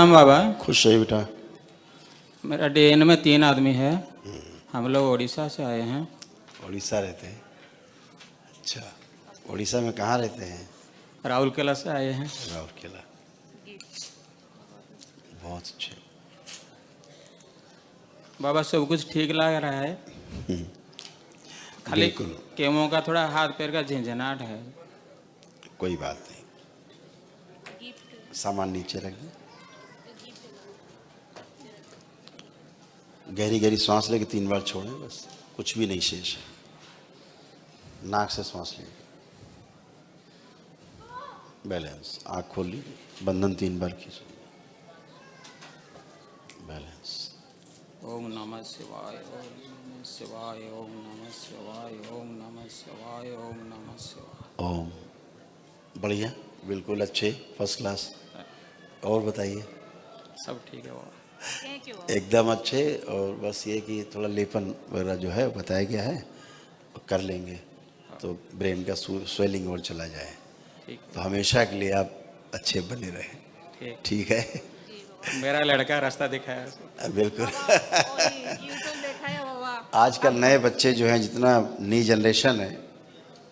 प्रणाम बाबा। खुश रहिए बेटा। मेरा डीएन में 3 आदमी है। हम लोग उड़ीसा से आए हैं। उड़ीसा रहते हैं? अच्छा, उड़ीसा में कहाँ रहते हैं? राउरकेला से आए हैं। राउरकेला, बहुत अच्छे। बाबा सब कुछ ठीक लग रहा है, खाली बिल्कुल, केमो का थोड़ा हाथ पैर का झंझनाहट है। कोई बात नहीं, सामान नीचे रख दो। गहरी गहरी सांस लेके 3 बार छोड़ें, बस, कुछ भी नहीं शेष है। नाक से सांस लें, बैलेंस। आँख खोल ली, बंधन 3 बार कीजिए, बैलेंस। ओम नमः शिवाय, ओम नमः शिवाय, ओम नमः शिवाय, ओम नमः शिवाय, ओम नमः शिवाय। ओम। बढ़िया, बिल्कुल अच्छे, फर्स्ट क्लास। और बताइए? सब ठीक है बाबा। एकदम अच्छे। और बस ये कि थोड़ा लेपन वगैरह जो है बताया गया है, कर लेंगे तो ब्रेन का स्वेलिंग और चला जाए, ठीक तो हमेशा के लिए आप अच्छे बने रहें। ठीक। ठीक है? मेरा लड़का रास्ता दिखाया। बिल्कुल। यूट्यूब देखा है बाबा। आजकल नए बच्चे जो हैं, जितना नई जनरेशन है,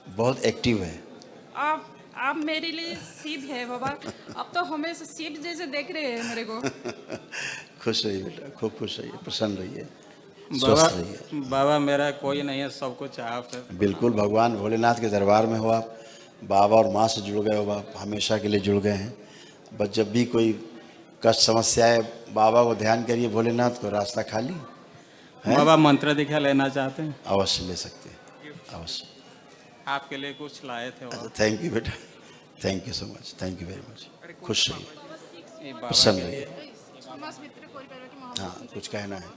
बहुत एक्टिव है। आप मेरे लिए शिव है बाबा। अब तो हमेशा शिव जैसे देख रहे हैं मेरे को। खुश रहिए बेटा, खूब खुश रहिए, प्रसन्न रहिए, बाबा स्वस्थ रहिए। बाबा मेरा कोई नहीं है, सब कुछ आप है। बिल्कुल, भगवान भोलेनाथ के दरबार में हो आप, बाबा और माँ से जुड़ गए हो आप, हमेशा के लिए जुड़ गए हैं। बस जब भी कोई कष्ट समस्या है, बाबा को ध्यान करिए, भोलेनाथ को, रास्ता खाली है। बाबा मंत्र दीक्षा लेना चाहते हैं? अवश्य ले सकते हैं, अवश्य। आपके लिए कुछ लाए थे बाबा। थैंक यू बेटा, thank you so much, thank you very much. खुश रहिए, ये बाबा प्रसन्न के- रहिए। हाँ, कुछ कहना है,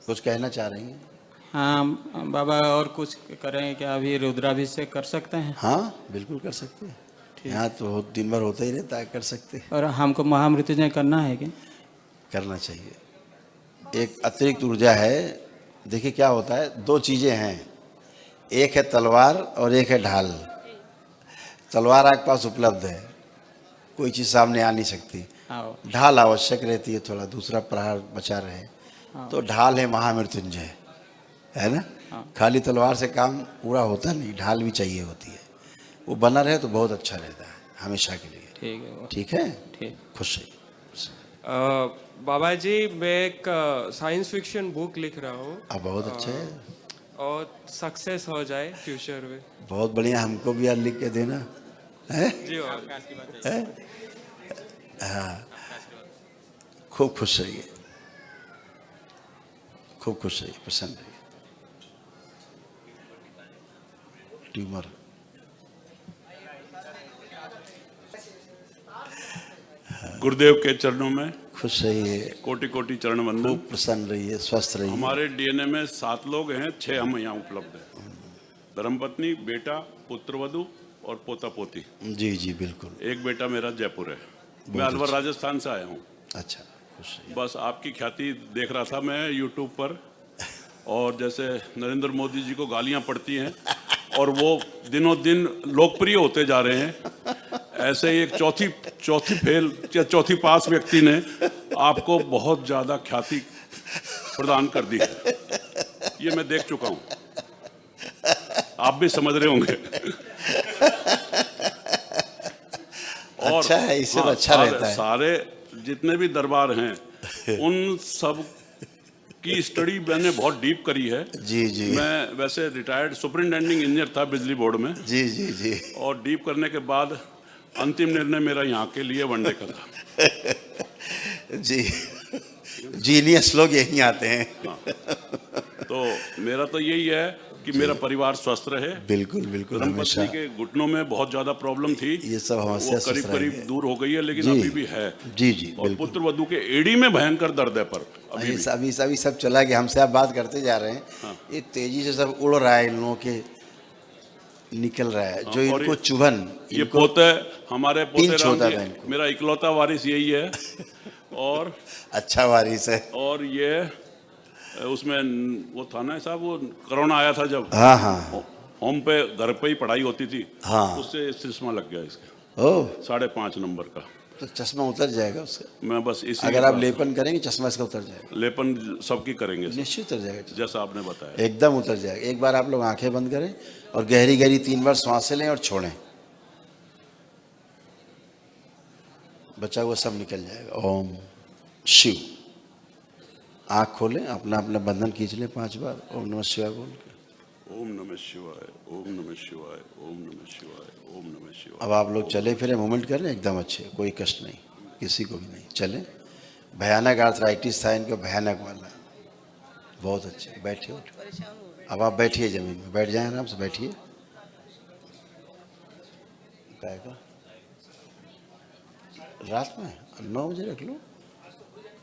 कुछ कहना चाह रही हैं? हाँ बाबा, और कुछ करें क्या? अभी रुद्राभिषेक कर सकते हैं? हाँ, बिल्कुल कर सकते हैं। यहाँ तो दिन भर होता ही रहता है, कर सकते हैं। और हमको महामृत्युंजय करना है क्या? करना चाहिए। एक अतिरिक्त ऊर्जा है। देखिए क्या होता है, 2 चीज़ें हैं, एक है तलवार और एक है ढाल। तलवार आपके पास उपलब्ध है, कोई चीज़ सामने आ नहीं सकती। आओ। ढाल आवश्यक रहती है, थोड़ा दूसरा प्रहार बचा रहे, तो ढाल है महामृत्युंजय, है ना? खाली तलवार से काम पूरा होता नहीं, ढाल भी चाहिए होती है। वो बना रहे तो बहुत अच्छा रहता है, हमेशा के लिए। ठीक है बाबा। ठीक है? ठीक। खुश रहिए। बाबा जी, मैं एक साइंस फिक्शन बुक लिख रहा हूँ अब बहुत अच्छा है, और सक्सेस हो जाए फ्यूचर में। बहुत बढ़िया। हमको भी यार लिख के देना है। जी बाबा। है? हाँ, खूब खुश रहिए, खूब खुश रहिए, प्रसन्न रहिए। ट्यूमर गुरुदेव के चरणों में खुश रहिए, कोटि कोटि चरण वंदन। खूब प्रसन्न रहिए, स्वस्थ रहिए। हमारे डीएनए में 7 लोग हैं, 6 हम यहाँ उपलब्ध हैं। धर्मपत्नी, बेटा, पुत्रवधू और पोता पोती। जी जी बिल्कुल। एक बेटा मेरा जयपुर है। मैं अलवर राजस्थान से आया हूँ। अच्छा, खुश रहिए। बस आपकी ख्याति देख रहा था मैं यूट्यूब पर, और जैसे नरेंद्र मोदी जी को गालियाँ पड़ती हैं और वो दिनों दिन लोकप्रिय होते जा रहे हैं, ऐसे ही एक चौथी फेल या चौथी पास व्यक्ति ने आपको बहुत ज्यादा ख्याति प्रदान कर दी है। ये मैं देख चुका हूँ, आप भी समझ रहे होंगे। और अच्छा है, इससे तो अच्छा रहता है। सारे जितने भी दरबार हैं उन सब की स्टडी मैंने बहुत डीप करी है। जी जी। मैं वैसे रिटायर्ड सुपरिटेंडिंग इंजीनियर था बिजली बोर्ड में। जी जी जी। और डीप करने के बाद अंतिम निर्णय मेरा यहाँ के लिए वनडे का था। जी, जीनियस लोग यहीं आते हैं। हाँ। तो मेरा तो यही है कि मेरा परिवार स्वस्थ रहे। बिल्कुल बिल्कुल, हमेशा। धर्मपत्नी के घुटनों में बहुत ज्यादा प्रॉब्लम थी, ये सब समस्या वो करीब करीब दूर हो गई है, लेकिन जी, अभी भी है। जी जी और बिल्कुल। पुत्र वधू के एड़ी में भयंकर दर्द है, पर अभी भी। अभी सब चला गया। हमसे आप बात करते जा रहे हैं। हाँ। ये तेजी से सब उड़ रहा है, इन लोगों के निकल रहा है, जो और इनको चुभन, ये इनको पोते, हमारे पोते पिंच राम होता जी, था इनको। मेरा इकलौता वारिस यही है। और अच्छा वारिस है। और ये उसमें वो था ना साहब, वो कोरोना आया था जब, हाँ हाँ होम पे, घर पे ही पढ़ाई होती थी। हाँ। उससे चश्मा लग गया इसका, ओह 5.5 नंबर का। तो चश्मा उतर जाएगा उसका। मैं बस इसी अगर आप लेपन करेंगे चश्मा इसका उतर जाएगा, लेपन सबकी करेंगे सर, निश्चित उतर जाएगा, जैसा आपने बताया। एकदम उतर जाएगा। एक बार आप लोग आंखें बंद करें और गहरी गहरी 3 बार सांसें लें और छोड़ें, बचा हुआ सब निकल जाएगा। ओम शिव। आंख खोलें, अपना अपना बंधन खींच लें 5 बार, ओम नमः शिवाय बोल के। ओम नमः शिवाय, ओम नमः शिवाय, ओम नमः शिवाय, ओम नमः शिवाय। अब आप लोग चले फिरे, मूवमेंट करें, एकदम अच्छे, कोई कष्ट नहीं, किसी को भी नहीं। चलें। भयानक आर्थराइटिस था इनको, भयानक वाला, बहुत अच्छे। बैठिए, उठिए। अब आप बैठिए, जमीन में बैठ जाएं, आराम से बैठिए। रात में 9 बजे रख लो।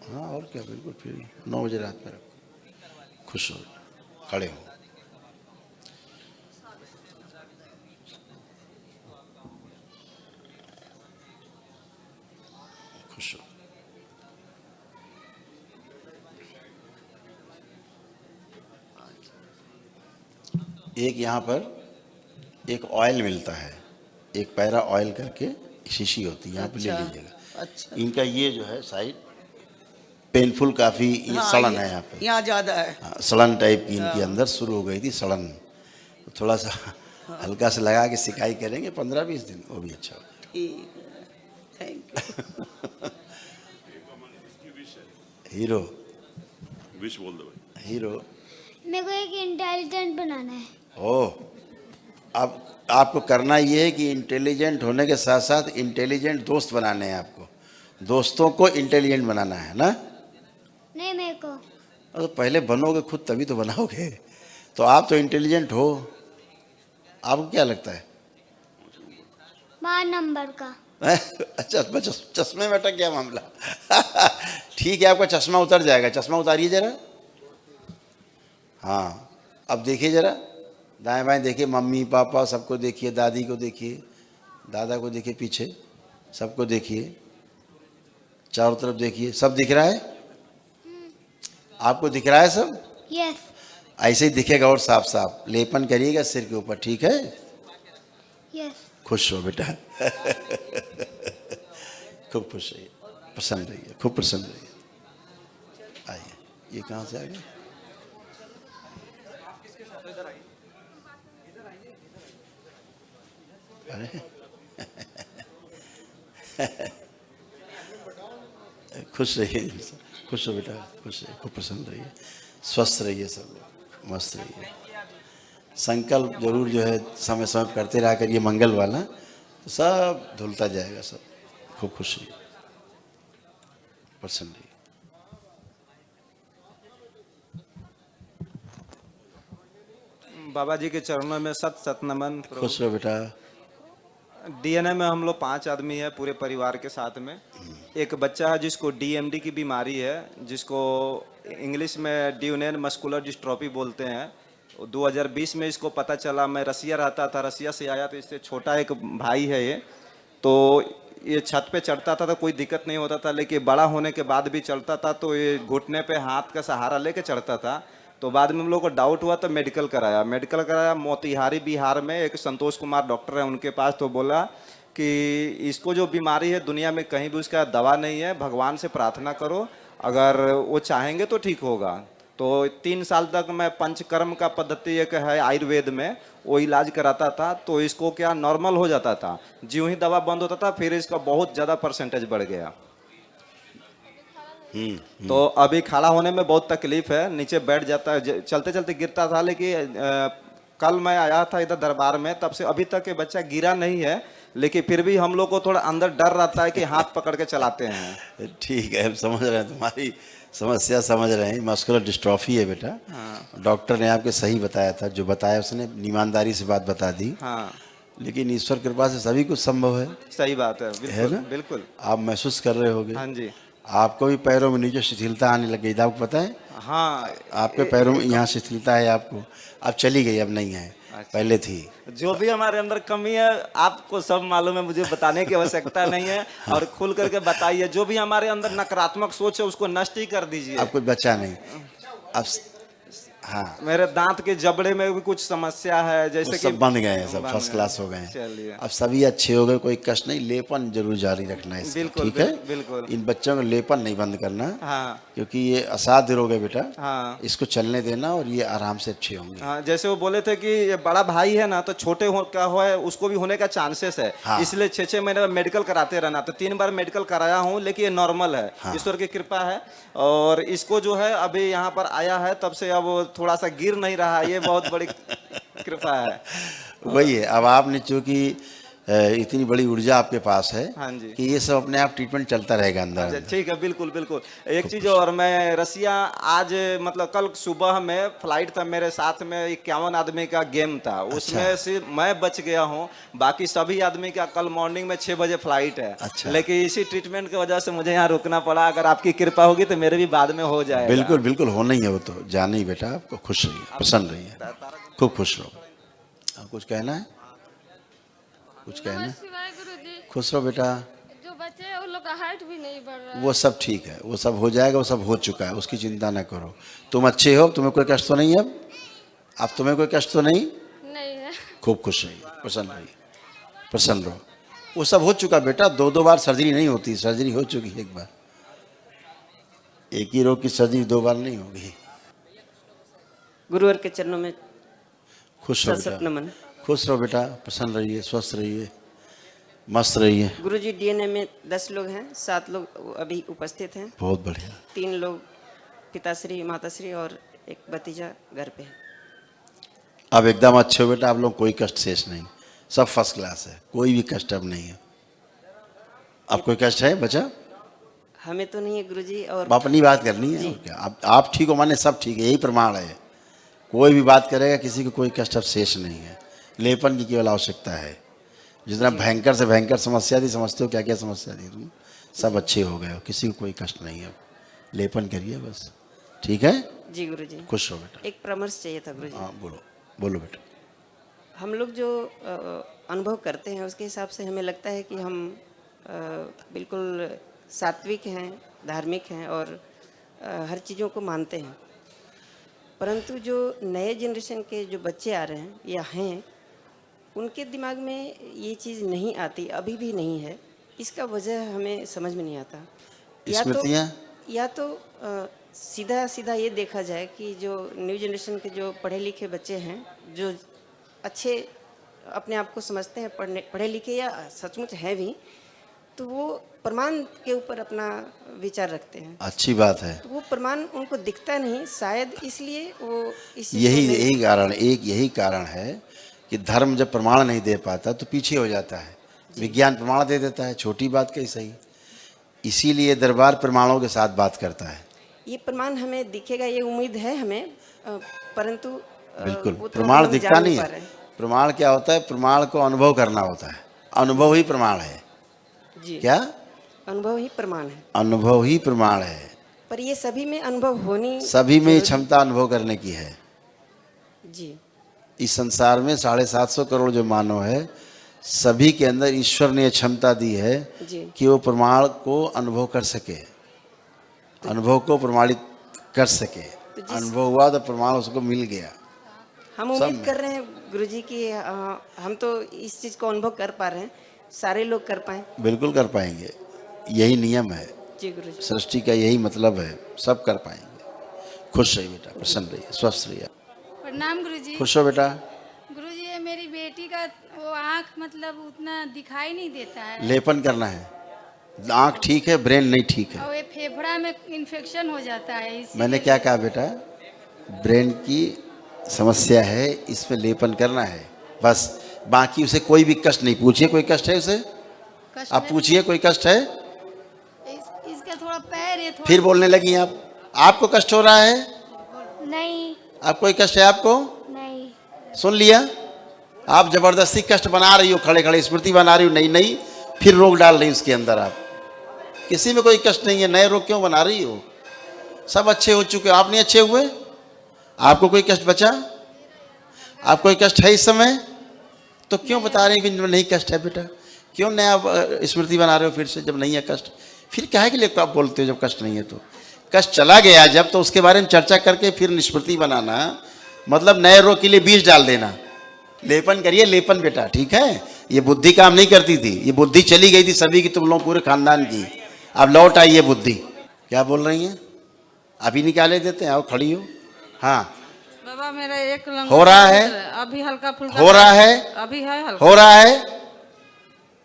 हाँ और क्या, बिल्कुल फ्री। 9 बजे रात में रखो। खुश हो, खड़े हो। खुश हो। एक यहाँ पर एक ऑयल मिलता है, एक पैरा ऑयल करके शीशी होती है, यहाँ पे ले लीजिएगा। अच्छा, इनका ये जो है साइड पेनफुल काफ़ी, ये हाँ, सड़न है यहाँ पे। यहाँ ज्यादा है। हाँ, सड़न टाइप की इनके अंदर शुरू हो गई थी, सड़न। तो थोड़ा सा हल्का से लगा के सिकाई करेंगे 15-20 दिन, वो भी अच्छा होगा। ठीक है, थैंक यू। हीरो, विश बोल दो भाई। हीरो। मेरे को एक इंटेलिजेंट बनाना है। ओह, अब आपको करना ये है कि इंटेलिजेंट होने के साथ साथ इंटेलिजेंट दोस्त बनाने हैं आपको। दोस्तों को इंटेलिजेंट बनाना है ना। नहीं, मेरे को तो पहले बनोगे खुद, तभी तो बनाओगे। तो आप तो इंटेलिजेंट हो, आपको क्या लगता है? 5 नंबर का। अच्छा, चश्मे में अटक गया मामला। ठीक है, आपका चश्मा उतर जाएगा। चश्मा उतारिए जरा। हाँ, अब देखिए जरा, दाएं बाएं देखिए, मम्मी पापा सबको देखिए, दादी को देखिए, दादा को देखिए, पीछे सबको देखिए, चारों तरफ देखिए, सब दिख रहा है? आपको दिख रहा है सब? यस। ऐसे ही दिखेगा और साफ साफ। लेपन करिएगा सिर के ऊपर, ठीक है? यस। खुश हो बेटा। खूब खुश रहिए, प्रसन्न रहिए, खूब प्रसन्न रहिए। आइए, ये कहाँ से आ गए? अरे खुश रहिए, खुश हो बेटा, खुश रहिए, खूब प्रसन्न रहिए, स्वस्थ रहिए, सब लोग मस्त रहिए। संकल्प जरूर जो है समय समय करते रहा करिए मंगल वाला, तो सब धुलता जाएगा सब। खूब खुश रहिए, प्रसन्न रहिए। बाबा जी के चरणों में सत सत नमन। खुश रहो बेटा। डीएनए में हम लोग 5 आदमी है पूरे परिवार के साथ में। एक बच्चा है जिसको डीएमडी की बीमारी है, जिसको इंग्लिश में ड्यूनेन मस्कुलर डिस्ट्रॉफी बोलते हैं। 2020 में इसको पता चला। मैं रसिया रहता था, रसिया से आया, तो इससे छोटा एक भाई है ये। तो ये छत पे चढ़ता था तो कोई दिक्कत नहीं होता था, लेकिन बड़ा होने के बाद भी चलता था तो ये घुटने पे हाथ का सहारा लेके चढ़ता था। तो बाद में हम लोग को डाउट हुआ तो मेडिकल कराया। मोतिहारी बिहार में एक संतोष कुमार डॉक्टर है, उनके पास। तो बोला कि इसको जो बीमारी है दुनिया में कहीं भी उसका दवा नहीं है, भगवान से प्रार्थना करो, अगर वो चाहेंगे तो ठीक होगा। तो 3 साल तक मैं पंचकर्म का पद्धति एक है आयुर्वेद में, वो इलाज कराता था। तो इसको क्या नॉर्मल हो जाता था, ज्यों ही दवा बंद होता था फिर इसका बहुत ज़्यादा परसेंटेज बढ़ गया। तो अभी खड़ा होने में बहुत तकलीफ है, नीचे बैठ जाता है, चलते चलते गिरता था। लेकिन कल मैं आया था इधर दरबार में, तब से अभी तक ये बच्चा गिरा नहीं है, लेकिन फिर भी हम लोग को थोड़ा अंदर डर रहता है कि हाथ पकड़ के चलाते हैं। ठीक है, हम समझ रहे हैं तुम्हारी समस्या, समझ रहे हैं। मस्कुलर डिस्ट्रॉफी है बेटा। हाँ। डॉक्टर ने आपके सही बताया था, जो बताया उसने ईमानदारी से बात बता दी। हाँ, लेकिन ईश्वर कृपा से सभी कुछ संभव है। सही बात है, है बिल्कुल ना? बिल्कुल। आप महसूस कर रहे होगे। हाँ जी। आपको भी पैरों में नीचे शिथिलता आने लग गई थी, आपको पता है? हाँ, आपके पैरों में यहाँ शिथिलता है आपको, अब चली गई, अब नहीं है, पहले थी। जो भी हमारे अंदर कमी है आपको सब मालूम है, मुझे बताने की आवश्यकता नहीं है। और खुल करके बताइए, जो भी हमारे अंदर नकारात्मक सोच है उसको नष्ट ही कर दीजिए। अब कुछ बचा नहीं। अब हाँ मेरे दांत के जबड़े में भी कुछ समस्या है, वो जैसे कि सब बन गए हैं, सब बन फर्स्ट गए। क्लास हो गए हैं। चलिए। अब सभी अच्छे हो गए, कोई कष्ट नहीं। लेपन जरूर जारी रखना है इसका, बिल्कुल, ठीक है? बिल्कुल। इन बच्चों को लेपन नहीं बंद करना, हाँ क्योंकि ये असाध्य रोग है बेटा। हाँ इसको चलने देना और ये आराम से अच्छे होंगे। हाँ, जैसे वो बोले थे कि ये बड़ा भाई है ना, तो छोटे हो का हो है उसको भी होने का चांसेस है। हाँ। इसलिए 6-6 महीने मेडिकल कराते रहना। तो 3 बार मेडिकल कराया हूँ, लेकिन ये नॉर्मल है। हाँ। ईश्वर की कृपा है। और इसको जो है अभी यहाँ पर आया है, तब से अब थोड़ा सा गिर नहीं रहा, ये बहुत बड़ी कृपा है। वही है, अब आपने चूंकि इतनी बड़ी ऊर्जा आपके पास है हाँ जी। कि ये सब अपने आप ट्रीटमेंट चलता रहेगा अंदर अच्छा, अंदर। ठीक है, बिल्कुल बिल्कुल। एक चीज और, मैं रसिया आज मतलब कल सुबह में फ्लाइट था, मेरे साथ में 51 आदमी का गेम था, उसमें से मैं बच गया हूँ। बाकी सभी आदमी का कल मॉर्निंग में 6 बजे फ्लाइट है। अच्छा। लेकिन इसी ट्रीटमेंट की वजह से मुझे यहाँ रुकना पड़ा। अगर आपकी कृपा होगी तो मेरे भी बाद में हो जाएगा। बिल्कुल बिल्कुल होना ही है वो तो, जाने ही बेटा। आपको खुश रहिए, प्रसन्न रहिए, खूब खुश रहो। आप कुछ कहना है? कुछ कहना है? शिवाय गुरुजी। खुश रहो बेटा। जो बच्चे हैं उन लोग का हाइट भी नहीं बढ़ रहा है। वो सब ठीक है, वो सब हो जाएगा, वो सब हो चुका है, उसकी चिंता ना करो। तुम अच्छे हो, तुम्हें कोई कष्ट तो नहीं है अब तुम्हें कोई कष्ट तो नहीं? नहीं है। खूब खुश रहिए, प्रसन्न रहिए, प्रसन्न रहो। वो सब हो चुका बेटा। 2 बार सर्जरी नहीं होती, सर्जरी हो चुकी है एक बार। एक ही रोग की सर्जरी 2 बार नहीं होगी। गुरुवर के चरणों में खुश रहो सत बेटा, नमन। खुश रहो बेटा, प्रसन्न रहिए, स्वस्थ रहिए, मस्त रहिए। गुरुजी, डीएनए में 10 लोग हैं, 7 लोग अभी उपस्थित हैं। बहुत बढ़िया। 3 लोग पिताश्री, माताश्री और एक भतीजा घर पे है। अब एकदम अच्छे हो बेटा, आप लोग कोई कष्ट शेष नहीं, सब फर्स्ट क्लास है, कोई भी कष्ट अब नहीं है। अब कोई कष्ट है बचा? हमें तो नहीं है गुरुजी। और अब अपनी बात करनी है, और क्या। अब आप ठीक हो माने सब ठीक है, यही प्रमाण है। कोई भी बात करेगा, किसी को कोई कष्ट अब शेष नहीं है। लेपन की केवल आवश्यकता है। जितना भयंकर से भयंकर समस्या थी, समझते हो क्या क्या समस्या थी तुम, सब अच्छे हो गए हो, किसी को कोई कष्ट नहीं है। लेपन करिए बस, ठीक है? जी गुरुजी, खुश रहो बेटा। एक परामर्श चाहिए था गुरुजी। हाँ बोलो, बोलो बेटा। हम लोग जो अनुभव करते हैं उसके हिसाब से हमें लगता है कि हम बिल्कुल सात्विक हैं, धार्मिक हैं और हर चीज़ों को मानते हैं। परंतु जो नए जनरेशन के जो बच्चे आ रहे हैं या हैं, उनके दिमाग में ये चीज़ नहीं आती, अभी भी नहीं है। इसका वजह हमें समझ में नहीं आता। स्मृतियाँ? या तो सीधा सीधा ये देखा जाए कि जो न्यू जनरेशन के जो पढ़े लिखे बच्चे हैं, जो अच्छे अपने आप को समझते हैं, पढ़े लिखे या सचमुच हैं भी, तो वो प्रमाण के ऊपर अपना विचार रखते हैं। अच्छी बात है। तो वो प्रमाण उनको दिखता नहीं, शायद इसलिए वो इस चीज़ को यही नहीं- यही कारण, एक यही कारण है कि धर्म जब प्रमाण नहीं दे पाता तो पीछे हो जाता है। विज्ञान प्रमाण दे देता है, छोटी बात कहीं सही। इसीलिए दरबार प्रमाणों के साथ बात करता है। ये प्रमाण हमें दिखेगा, ये उम्मीद है हमें, परंतु बिल्कुल, वो तो प्रमाण हम दिखता जान नहीं पा है। रहे हैं। प्रमाण क्या होता है? प्रमाण को अनुभव करना होता है। अनुभव ही प्रमाण है। जी, क्या? अनुभव ही प्रमाण है। अनुभव ही प्रमाण है। पर ये सभी में अनुभव होनी सभी में क्षमता अनुभव करने की है। जी इस संसार में 750 करोड़ जो मानव है, सभी के अंदर ईश्वर ने क्षमता दी है जी कि वो प्रमाण को अनुभव कर सके, अनुभव को प्रमाणित कर सके। अनुभव हुआ तो प्रमाण उसको मिल गया। हम उम्मीद कर रहे हैं गुरुजी कि हम तो इस चीज़ को अनुभव कर पा रहे हैं, सारे लोग कर पाएं। बिल्कुल कर पाएंगे, यही नियम है जी गुरुजी। सृष्टि का, यही मतलब है, सब कर पाएंगे। खुश रहिए बेटा, प्रसन्न रहिए, स्वस्थ रहिए। प्रणाम गुरुजी। खुश हो बेटा। गुरुजी, ये मेरी बेटी का वो आँख मतलब उतना दिखाई नहीं देता है, लेपन करना है। आँख ठीक है, ब्रेन नहीं ठीक है। और ये फेफड़ा में इन्फेक्शन हो जाता है। मैंने क्या कहा बेटा? ब्रेन की समस्या है, इसमें लेपन करना है बस। बाकी उसे कोई भी कष्ट नहीं। पूछिए कोई कष्ट है उसे? कष्ट आप पूछिए कोई कष्ट है? इसका थोड़ा पैर है, थोड़ा फिर बोलने लगी आप। आपको कष्ट हो रहा है? नहीं आप कोई कष्ट है आपको? नहीं सुन लिया? आप जबरदस्ती कष्ट बना रही हो, खड़े खड़े स्मृति बना रही हो, नहीं नहीं, फिर रोग डाल रही हो उसके अंदर। आप किसी में कोई कष्ट नहीं है, नए रोग क्यों बना रही हो? सब अच्छे हो चुके, आप नहीं अच्छे हुए? आपको कोई कष्ट बचा? आप कोई कष्ट है इस समय? तो क्यों बता रहे हैं कि नहीं कष्ट है बेटा? क्यों नया स्मृति बना रहे हो फिर से, जब नहीं है कष्ट? फिर काहे के लिए आप बोलते हो जब कष्ट नहीं है? तो कष्ट चला गया जब, तो उसके बारे में चर्चा करके फिर निष्पत्ति बनाना, मतलब नए रोग के लिए बीज डाल देना। लेपन करिए, लेपन बेटा, ठीक है। ये बुद्धि काम नहीं करती थी, ये बुद्धि चली गई थी सभी की, तुम लोग पूरे खानदान की। अब लौट आई ये बुद्धि। क्या बोल रही हैं? अभी निकाले देते हैं, आओ खड़ी हो। हाँ, बाबा मेरा एक लंग हो रहा है, अभी हल्का फुल्का हो रहा है, अभी है हल्का, हो रहा है,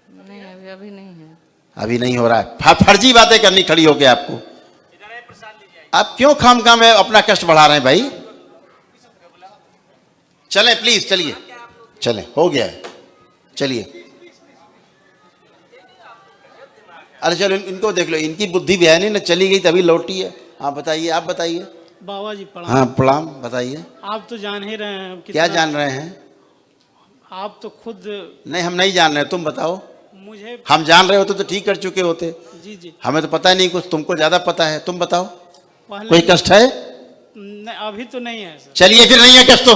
नहीं अभी नहीं है। अभी नहीं हो रहा है। फर्जी बातें करनी खड़ी होके आपको। आप क्यों खामखा में अपना कष्ट बढ़ा रहे हैं भाई? चलें प्लीज, चलिए चलें, हो गया है, चलिए। अरे चलो इनको देख लो, इनकी बुद्धि भी है नहीं ना, चली गई तभी लौटी है। हाँ बताइए, आप बताइए। बाबा जी प्रणाम। हाँ प्रणाम, बताइए। आप तो जान ही रहे हैं क्या जान रहे हैं? आप तो खुद। नहीं हम नहीं जान रहे, तुम बताओ। मुझे हम जान रहे होते तो ठीक कर चुके होते। जी जी हमें तो पता नहीं कुछ, तुमको ज्यादा पता है, तुम बताओ। पहले कोई कष्ट है? नहीं, अभी तो नहीं है सर। चलिए फिर नहीं है कष्ट तो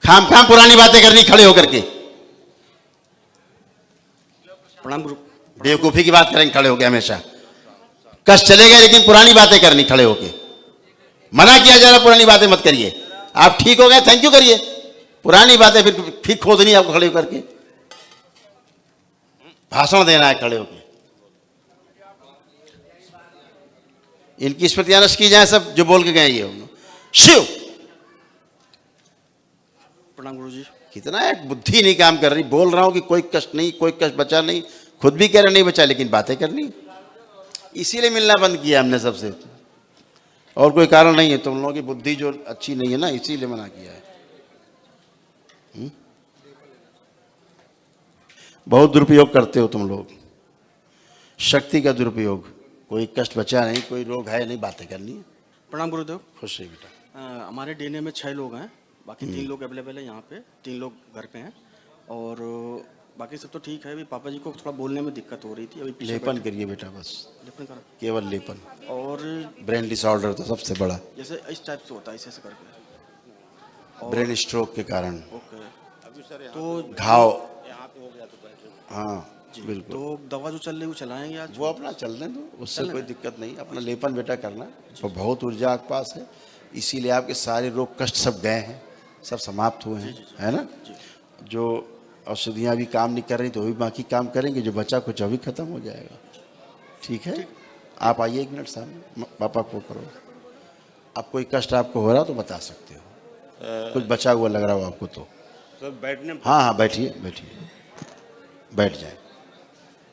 खाम खाम पुरानी बातें करनी खड़े होकर के। प्रणाम गुरु। बेवकूफी की बात करेंगे खड़े होके हमेशा। कष्ट चलेगा लेकिन पुरानी बातें करनी खड़े होके। मना किया जा रहा पुरानी बातें मत करिए। आप ठीक हो गए, थैंक यू करिए। पुरानी बातें फिर खोदनी आपको खड़े होकर के, भाषण देना है खड़े होके। इनकी स्मृतियां नष्ट की जाए सब जो बोल के गए ये शिव। प्रणाम गुरु जी। कितना है, बुद्धि नहीं काम कर रही। बोल रहा हूं कि कोई कष्ट नहीं, कोई कष्ट बचा नहीं, खुद भी कह रहे नहीं बचा, लेकिन बातें करनी। इसीलिए मिलना बंद किया हमने सबसे, और कोई कारण नहीं है। तुम लोगों की बुद्धि जो अच्छी नहीं है ना, इसीलिए मना किया है। बहुत दुरुपयोग करते हो तुम लोग, शक्ति का दुरुपयोग। कोई कष्ट बचा नहीं, कोई रोग है नहीं, बातें करनी है। प्रणाम गुरुदेव। खुश रहिए बेटा। हमारे डीएनए में 6 लोग हैं, बाकी 3 लोग अवेलेबल है यहाँ पे, 3 लोग घर पे हैं, और बाकी सब तो ठीक है। अभी पापा जी को थोड़ा बोलने में दिक्कत हो रही थी, अभी पीछे लेपन करिए बेटा, बस लेपन करा। केवल लेपन। और ब्रेन डिसऑर्डर तो सबसे बड़ा, जैसे इस टाइप से होता है, ऐसे करके। ब्रेन स्ट्रोक के कारण ओके। तो घाव। हाँ बिल्कुल। तो दवा जो चल रही है वो चलाएंगे आज? वो अपना चलने दो, उससे कोई दिक्कत नहीं। अपना लेपन बेटा करना, तो बहुत ऊर्जा आपके पास है, इसीलिए आपके सारे रोग कष्ट सब गए हैं, सब समाप्त हुए हैं, है ना। जो औषधियाँ अभी काम नहीं कर रही तो वो भी बाकी काम करेंगे, जो बचा कुछ अभी खत्म हो जाएगा। ठीक है, आप आइए 1 मिनट सामने, पापा को करो। अब कोई कष्ट आपको हो रहा तो बता सकते हो, कुछ बचा हुआ लग रहा हो आपको तो। सर बैठने। हाँ हाँ बैठिए, बैठिए, बैठ जाए,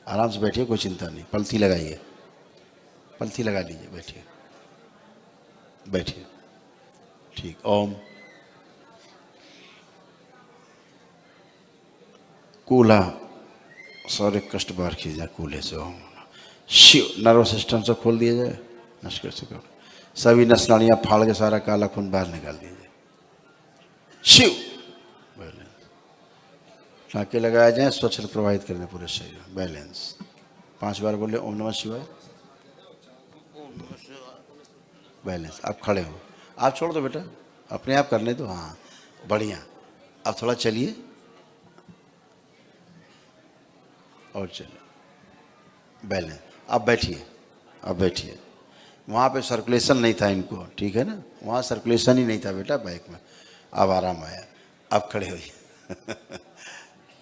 आराम से बैठिए, कोई चिंता नहीं। पलथी लगाइए, पलथी लगा लीजिए, बैठिए बैठिए। ठीक। ओम कूला सारे कष्ट बाहर किए जाए कूले से। ओम शिव। नर्वस सिस्टम से खोल दिया जाए, नष्ट कर सको, सभी नस नाड़ियाँ फाड़ के सारा काला खून बाहर निकाल दिया जाए। शिव। टाँके लगाए जाए, स्वच्छ प्रवाहित करने पूरे शरीर, बैलेंस। 5 बार बोले ओम नमः शिवाय, बैलेंस। आप खड़े हो, आप छोड़ दो बेटा, अपने आप करने दो। हाँ बढ़िया। अब थोड़ा चलिए और चलो, बैलेंस। अब बैठिए, अब बैठिए। वहाँ पे सर्कुलेशन नहीं था इनको, ठीक है ना, वहाँ सर्कुलेशन ही नहीं था बेटा बैक में। अब आराम आया, अब खड़े होइए।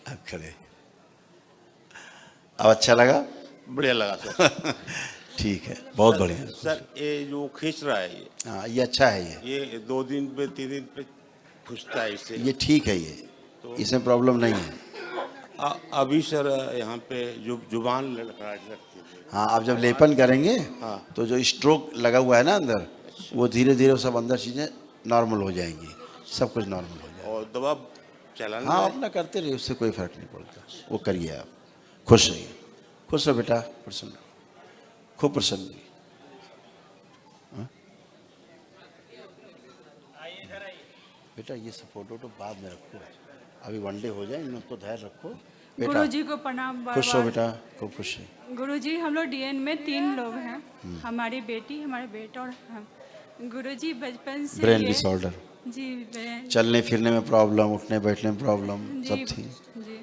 अब खड़े। अब अच्छा लगा? बढ़िया लगा सर। ठीक है, बहुत बढ़िया सर। ये जो खींच रहा है ये, हाँ ये अच्छा है। ये 2 दिन पे 3 दिन पे खुजता है इससे। ये ठीक है, ये इसमें प्रॉब्लम नहीं है। अभी सर यहाँ पे जो जुबान लड़खड़ा लगती है। हाँ अब जब लेपन करेंगे हाँ। तो जो स्ट्रोक लगा हुआ है ना अंदर, वो धीरे धीरे सब अंदर चीज़ें नॉर्मल हो जाएंगी, सब कुछ नॉर्मल हो जाएगा। और दवा चलाना। हाँ अपना करते रहिए, उससे कोई फर्क नहीं पड़ता। वो करिए आप, खुश रहिए। खुश रहो बेटा, प्रसन्न रहो, खूब प्रसन्न रहिए। बेटा ये सब फोटो तो बाद में रखो, अभी 1 डे हो जाए, इन उसको धैर्य रखो बेटा। गुरुजी को प्रणाम। खुश हो बेटा, खूब खुश है। गुरुजी हम लोग डीएन में 3 लोग हैं, हमारी बेटी, हमारे बेटा और हम। गुरुजी बचपन से ब्रेन डिसऑर्डर जी, चलने फिरने में प्रॉब्लम, उठने बैठने में प्रॉब्लम सब थी। जी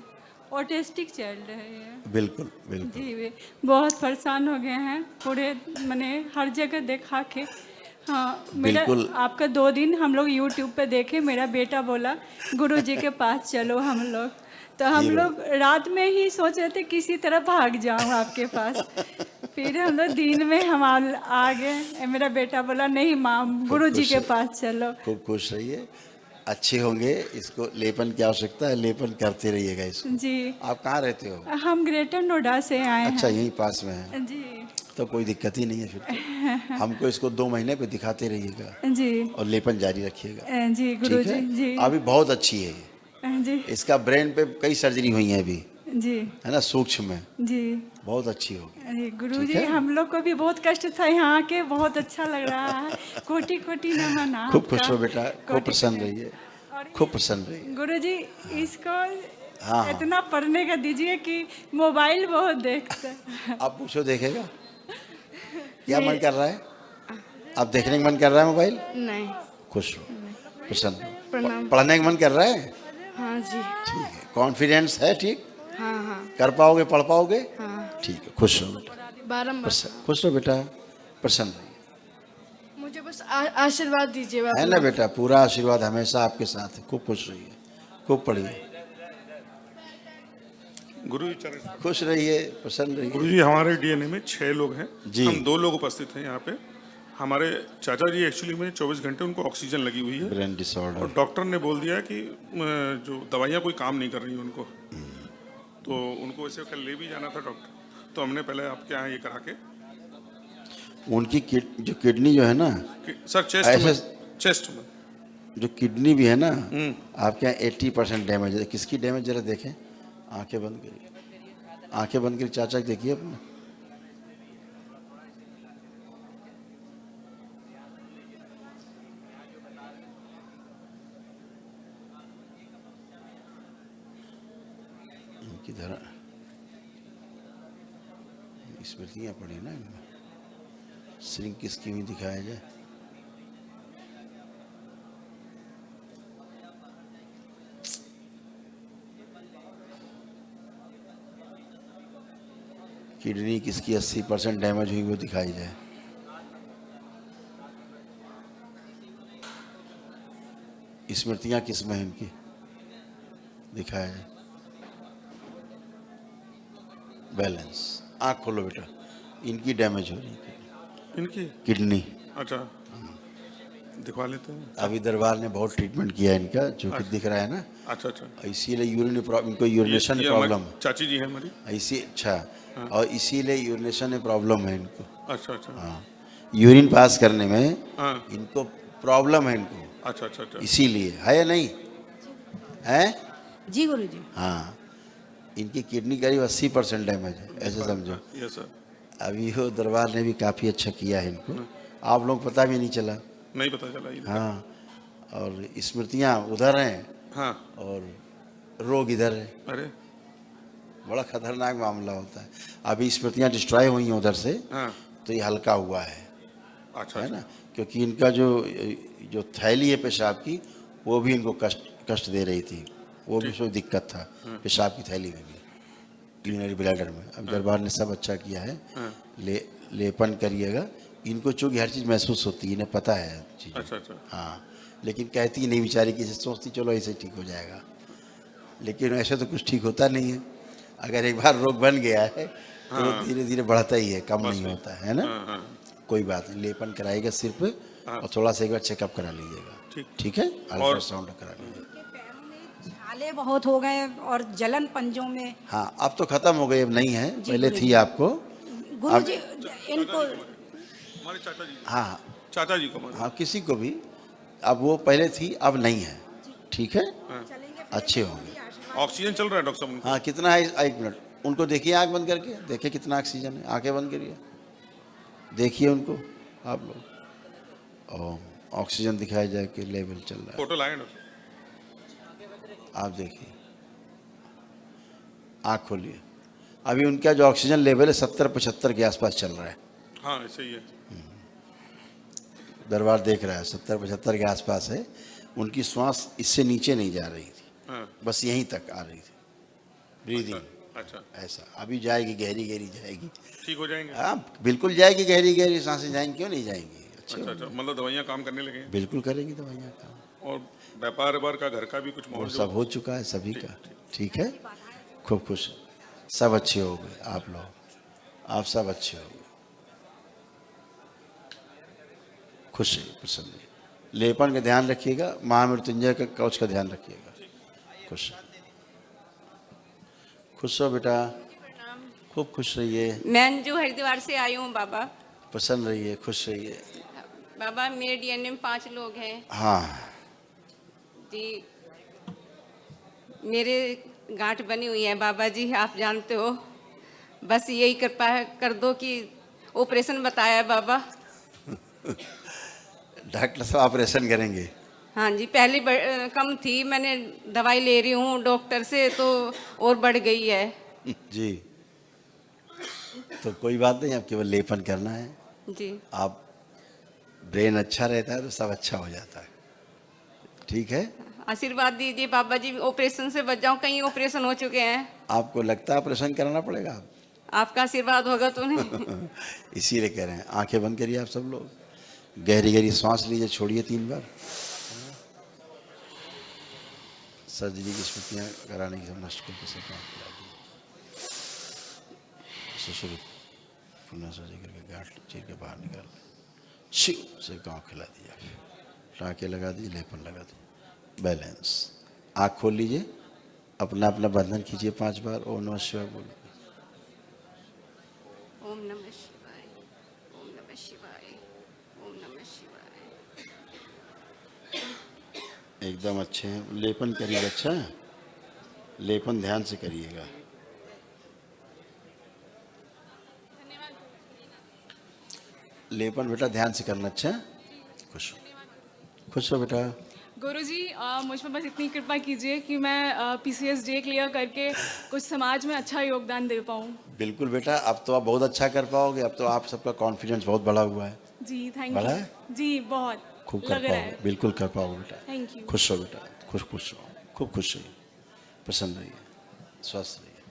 ऑटिस्टिक चाइल्ड है ये। बिल्कुल बिल्कुल। जी वे बहुत परेशान हो गए हैं पूरे, मैंने हर जगह देखा के। हाँ मेरा बिल्कुल। आपका 2 दिन हम लोग यूट्यूब पे देखे, मेरा बेटा बोला गुरुजी के पास चलो हम लोग, तो हम ये लोग रात में ही सोच रहे थे किसी तरह भाग जाऊं आपके पास। फिर हम लोग दिन में हम आ गए, मेरा बेटा बोला नहीं माँ गुरुजी के पास चलो। खूब खुश रहिए, अच्छे होंगे। इसको लेपन की आवश्यकता है, लेपन करते रहिएगा इसको। जी आप कहाँ रहते हो? हम ग्रेटर नोएडा से आए अच्छा, हैं। यहीं पास में है, जी तो कोई दिक्कत ही नहीं है फिर तो। हमको इसको 2 महीने पे दिखाते रहिएगा जी और लेपन जारी रखिएगा। जी ठीक गुरुजी है? जी अभी बहुत अच्छी है ये। जी इसका ब्रेन पे कई सर्जरी हुई है अभी, जी है ना, सूक्ष्म में। जी। बहुत अच्छी होगी। अरे गुरुजी ठीक है? हम लोग को भी बहुत कष्ट था यहाँ आके, बहुत अच्छा लग रहा है। कोटि कोटि नमन आपका। खूब खुश हो बेटा, खूब कोटि प्रसन्न कोटि। रहिए, खूब प्रसन्न रहिए। गुरुजी इसको हाँ। इतना पढ़ने का दीजिए कि मोबाइल बहुत देखता है। आप पूछो, देखेगा क्या मन कर रहा है? आप देखने का मन कर रहा है मोबाइल? नहीं। खुश हो, प्रसन्न हो। प्रणाम। पढ़ने का मन कर रहा है? हाँ जी। ठीक है, कॉन्फिडेंस है? ठीक, हाँ हाँ कर पाओगे, पढ़ पाओगे? हाँ। ठीक है, खुश रहो बेटा, बारम्बार खुश रहो बेटा, प्रसन्न रहिए, मुझे बस आशीर्वाद दीजिए है ना बेटा। पूरा आशीर्वाद हमेशा आपके साथ है। खूब खुश रहिए, खूब पढ़िए, गुरु जी चरण। खुश रहिए, प्रसन्न रहिए। गुरु जी हमारे डीएनए में 6 लोग हैं जी। हम 2 लोग उपस्थित हैं यहाँ पे। हमारे चाचा जी एक्चुअली में 24 घंटे उनको ऑक्सीजन लगी हुई है ब्रेन डिसऑर्डर। और डॉक्टर ने बोल दिया कि जो दवाइयाँ कोई काम नहीं कर रही उनको, तो उनको वैसे कल ले भी जाना था डॉक्टर, तो हमने पहले आपके यहाँ ये करा के उनकी जो किडनी जो है ना सर चेस्ट में जो किडनी भी है ना आपके यहाँ 80% डैमेज है। किसकी डैमेज जरा देखें, आंखें बंद करिए, आंखें बंद करिए, चाचा देखिए अपने। इनकी धरा स्मृतियाँ पड़ी ना इनमें, श्रिंक किसकी हुई दिखाया जाए। किडनी किसकी 80% डैमेज हुई वो दिखाई जाए। स्मृतियाँ किस में इनकी दिखाया जाए। बैलेंस, आँख खोलो बेटा, इनकी डैमेज हो रही है इनकी किडनी। अच्छा दिखवा लेते हैं। अभी दरबार ने बहुत ट्रीटमेंट किया है इनका, जो कि दिख रहा है ना। अच्छा अच्छा। इसीलिए इनको यूरिनेशन प्रॉब्लम, चाची जी है हमारी इसी अच्छा और इसीलिए यूरिनेशन में प्रॉब्लम है इनको। अच्छा अच्छा। हाँ, यूरिन पास करने में हाँ। इनको प्रॉब्लम है इनको। अच्छा अच्छा अच्छा। इसीलिए है या नहीं है? जी गुरुजी। हाँ, इनकी किडनी करीब 80% डैमेज है, ऐसे समझो। Yes sir. अभी वो दरबार ने भी काफ़ी अच्छा किया है इनको, आप लोग पता भी नहीं चला। नहीं पता चला ये। हाँ, और स्मृतियाँ उधर हैं। हाँ। और रोग इधर है। अरे बड़ा खतरनाक मामला होता है। अभी स्मृतियाँ डिस्ट्रॉय हुई हैं उधर से। हाँ। तो ये हल्का हुआ है। अच्छा है ना, क्योंकि इनका जो थैली है पेशाब की वो भी इनको कष्ट दे रही थी, वो भी उसमें दिक्कत था, पेशाब की थैली में भी, यूरिनरी ब्लैडर में। अब दरबार ने सब अच्छा किया है। लेपन करिएगा, इनको चूँकि हर चीज़ महसूस होती है, इन्हें पता है चीज़। अच्छा अच्छा। हाँ, लेकिन कहती नहीं बेचारी, किसी सोचती चलो ऐसे ठीक हो जाएगा, लेकिन ऐसे तो कुछ ठीक होता नहीं है। अगर एक बार रोग बन गया है तो धीरे धीरे बढ़ता ही है, कम नहीं होता है ना। कोई बात नहीं, लेपन कराइएगा सिर पे और थोड़ा सा एक बार चेकअप करा लीजिएगा। ठीक है, अल्ट्रासाउंड करा लीजिएगा। छाले बहुत हो गए और जलन पंजों में। हाँ, अब तो खत्म हो गई, अब नहीं है, पहले थी आपको। गुरुजी इनको हमारे चाचा जी। हाँ, चाचा जी को हाँ, किसी को भी, अब वो पहले थी अब नहीं है। ठीक है, अच्छे होंगे। ऑक्सीजन चल रहा है डॉक्टर साहब? हाँ, कितना है? 1 मिनट, उनको देखिए आँख बंद करके, देखिए कितना ऑक्सीजन है। आँखें बंद करिए, देखिए उनको आप लोग, और ऑक्सीजन दिखाया जाए कि लेवल चल रहा है। फोटो लाए डॉक्टर? आप देखिए, आँख खोलिए। अभी उनका जो ऑक्सीजन लेवल है 70-75 के आसपास चल रहा है। हाँ ऐसे ही है। दरबार देख रहा है 70-75 के आसपास है। उनकी श्वास इससे नीचे नहीं जा रही थी। हाँ। बस यहीं तक आ रही थी। ब्रीदिंग। अच्छा, ऐसा अभी जाएगी, गहरी गहरी जाएगी। ठीक हो जाएंगे? हाँ बिल्कुल जाएगी, गहरी गहरी सांसें जाएंगी, क्यों नहीं जाएंगी। अच्छा, मतलब दवाइयाँ काम करने लगे हैं? बिल्कुल करेंगी दवाइयाँ काम। और व्यापार का, घर का भी कुछ वो माहौल सब हो चुका है सभी का। ठीक है, खूब खुश, सब अच्छे हो गए। आप लोग, आप सब अच्छे हो गए, खुश है, प्रसन्न है। लेपन का ध्यान रखिएगा, महामृत्युंजय का कवच का ध्यान रखिएगा। खुश खुश हो बेटा, खूब खुश रहिए। मैं अंजू हरिद्वार से आई हूँ बाबा। प्रसन्न रहिए, खुश रहिए। बाबा मेरे डीएनए में 5 लोग हैं हाँ जी। मेरे गांठ बनी हुई है बाबा जी, आप जानते हो। बस यही कृपा कर दो कि ऑपरेशन बताया बाबा। डॉक्टर साहब ऑपरेशन करेंगे? हाँ जी, पहले कम थी, मैंने दवाई ले रही हूँ डॉक्टर से तो और बढ़ गई है जी। तो कोई बात नहीं, आप केवल लेपन करना है जी। आप, ब्रेन अच्छा रहता है तो सब अच्छा हो जाता है। ठीक है, आशीर्वाद दीजिए बाबा जी, ऑपरेशन से बच जाऊँ। कई ऑपरेशन हो चुके हैं। आपको लगता है ऑपरेशन कराना पड़ेगा? आपका आशीर्वाद होगा तो नहीं। इसीलिए कह रहे हैं, आंखें बंद करिए आप सब लोग, गहरी गहरी सांस लीजिए, छोड़िए 3 बार। सर्जरी की स्मृतियाँ कराने की सब नष्ट करके से काम करा दी। शुरू पुनः सर्जरी करके गांठ चीर के बाहर निकाल शिव से गाँव खिला दिया, टाँके लगा दिए, लेपन लगा दिए। बैलेंस, आँख खोल लीजिए, अपना अपना बंधन खींचिए 5 बार। ओम नमः शिवाय बोलिए। ओम नमः शिवाय, ओम नमः शिवाय, ओम नमः शिवाय। एकदम अच्छे हैं। लेपन करिएगा, अच्छा लेपन ध्यान से करिएगा। लेपन बेटा ध्यान से करना, अच्छा। खुश हो, खुश हो बेटा। गुरुजी मुझ पर बस इतनी कृपा कीजिए कि मैं पीसीएस जे क्लियर करके कुछ समाज में अच्छा योगदान दे पाऊँ। बिल्कुल बेटा, अब तो आप बहुत अच्छा कर पाओगे। अब तो आप सबका कॉन्फिडेंस बहुत बढ़ा हुआ है। जी थैंक बढ़ा यू है? जी, बहुत खूब कर लग रहा पाओगे, है। बिल्कुल कर पाओगे बेटा। Thank you. खुश हो बेटा, खुश खुश हो, खूब खुश रहिए, प्रसन्न रहिए, स्वस्थ रहिए,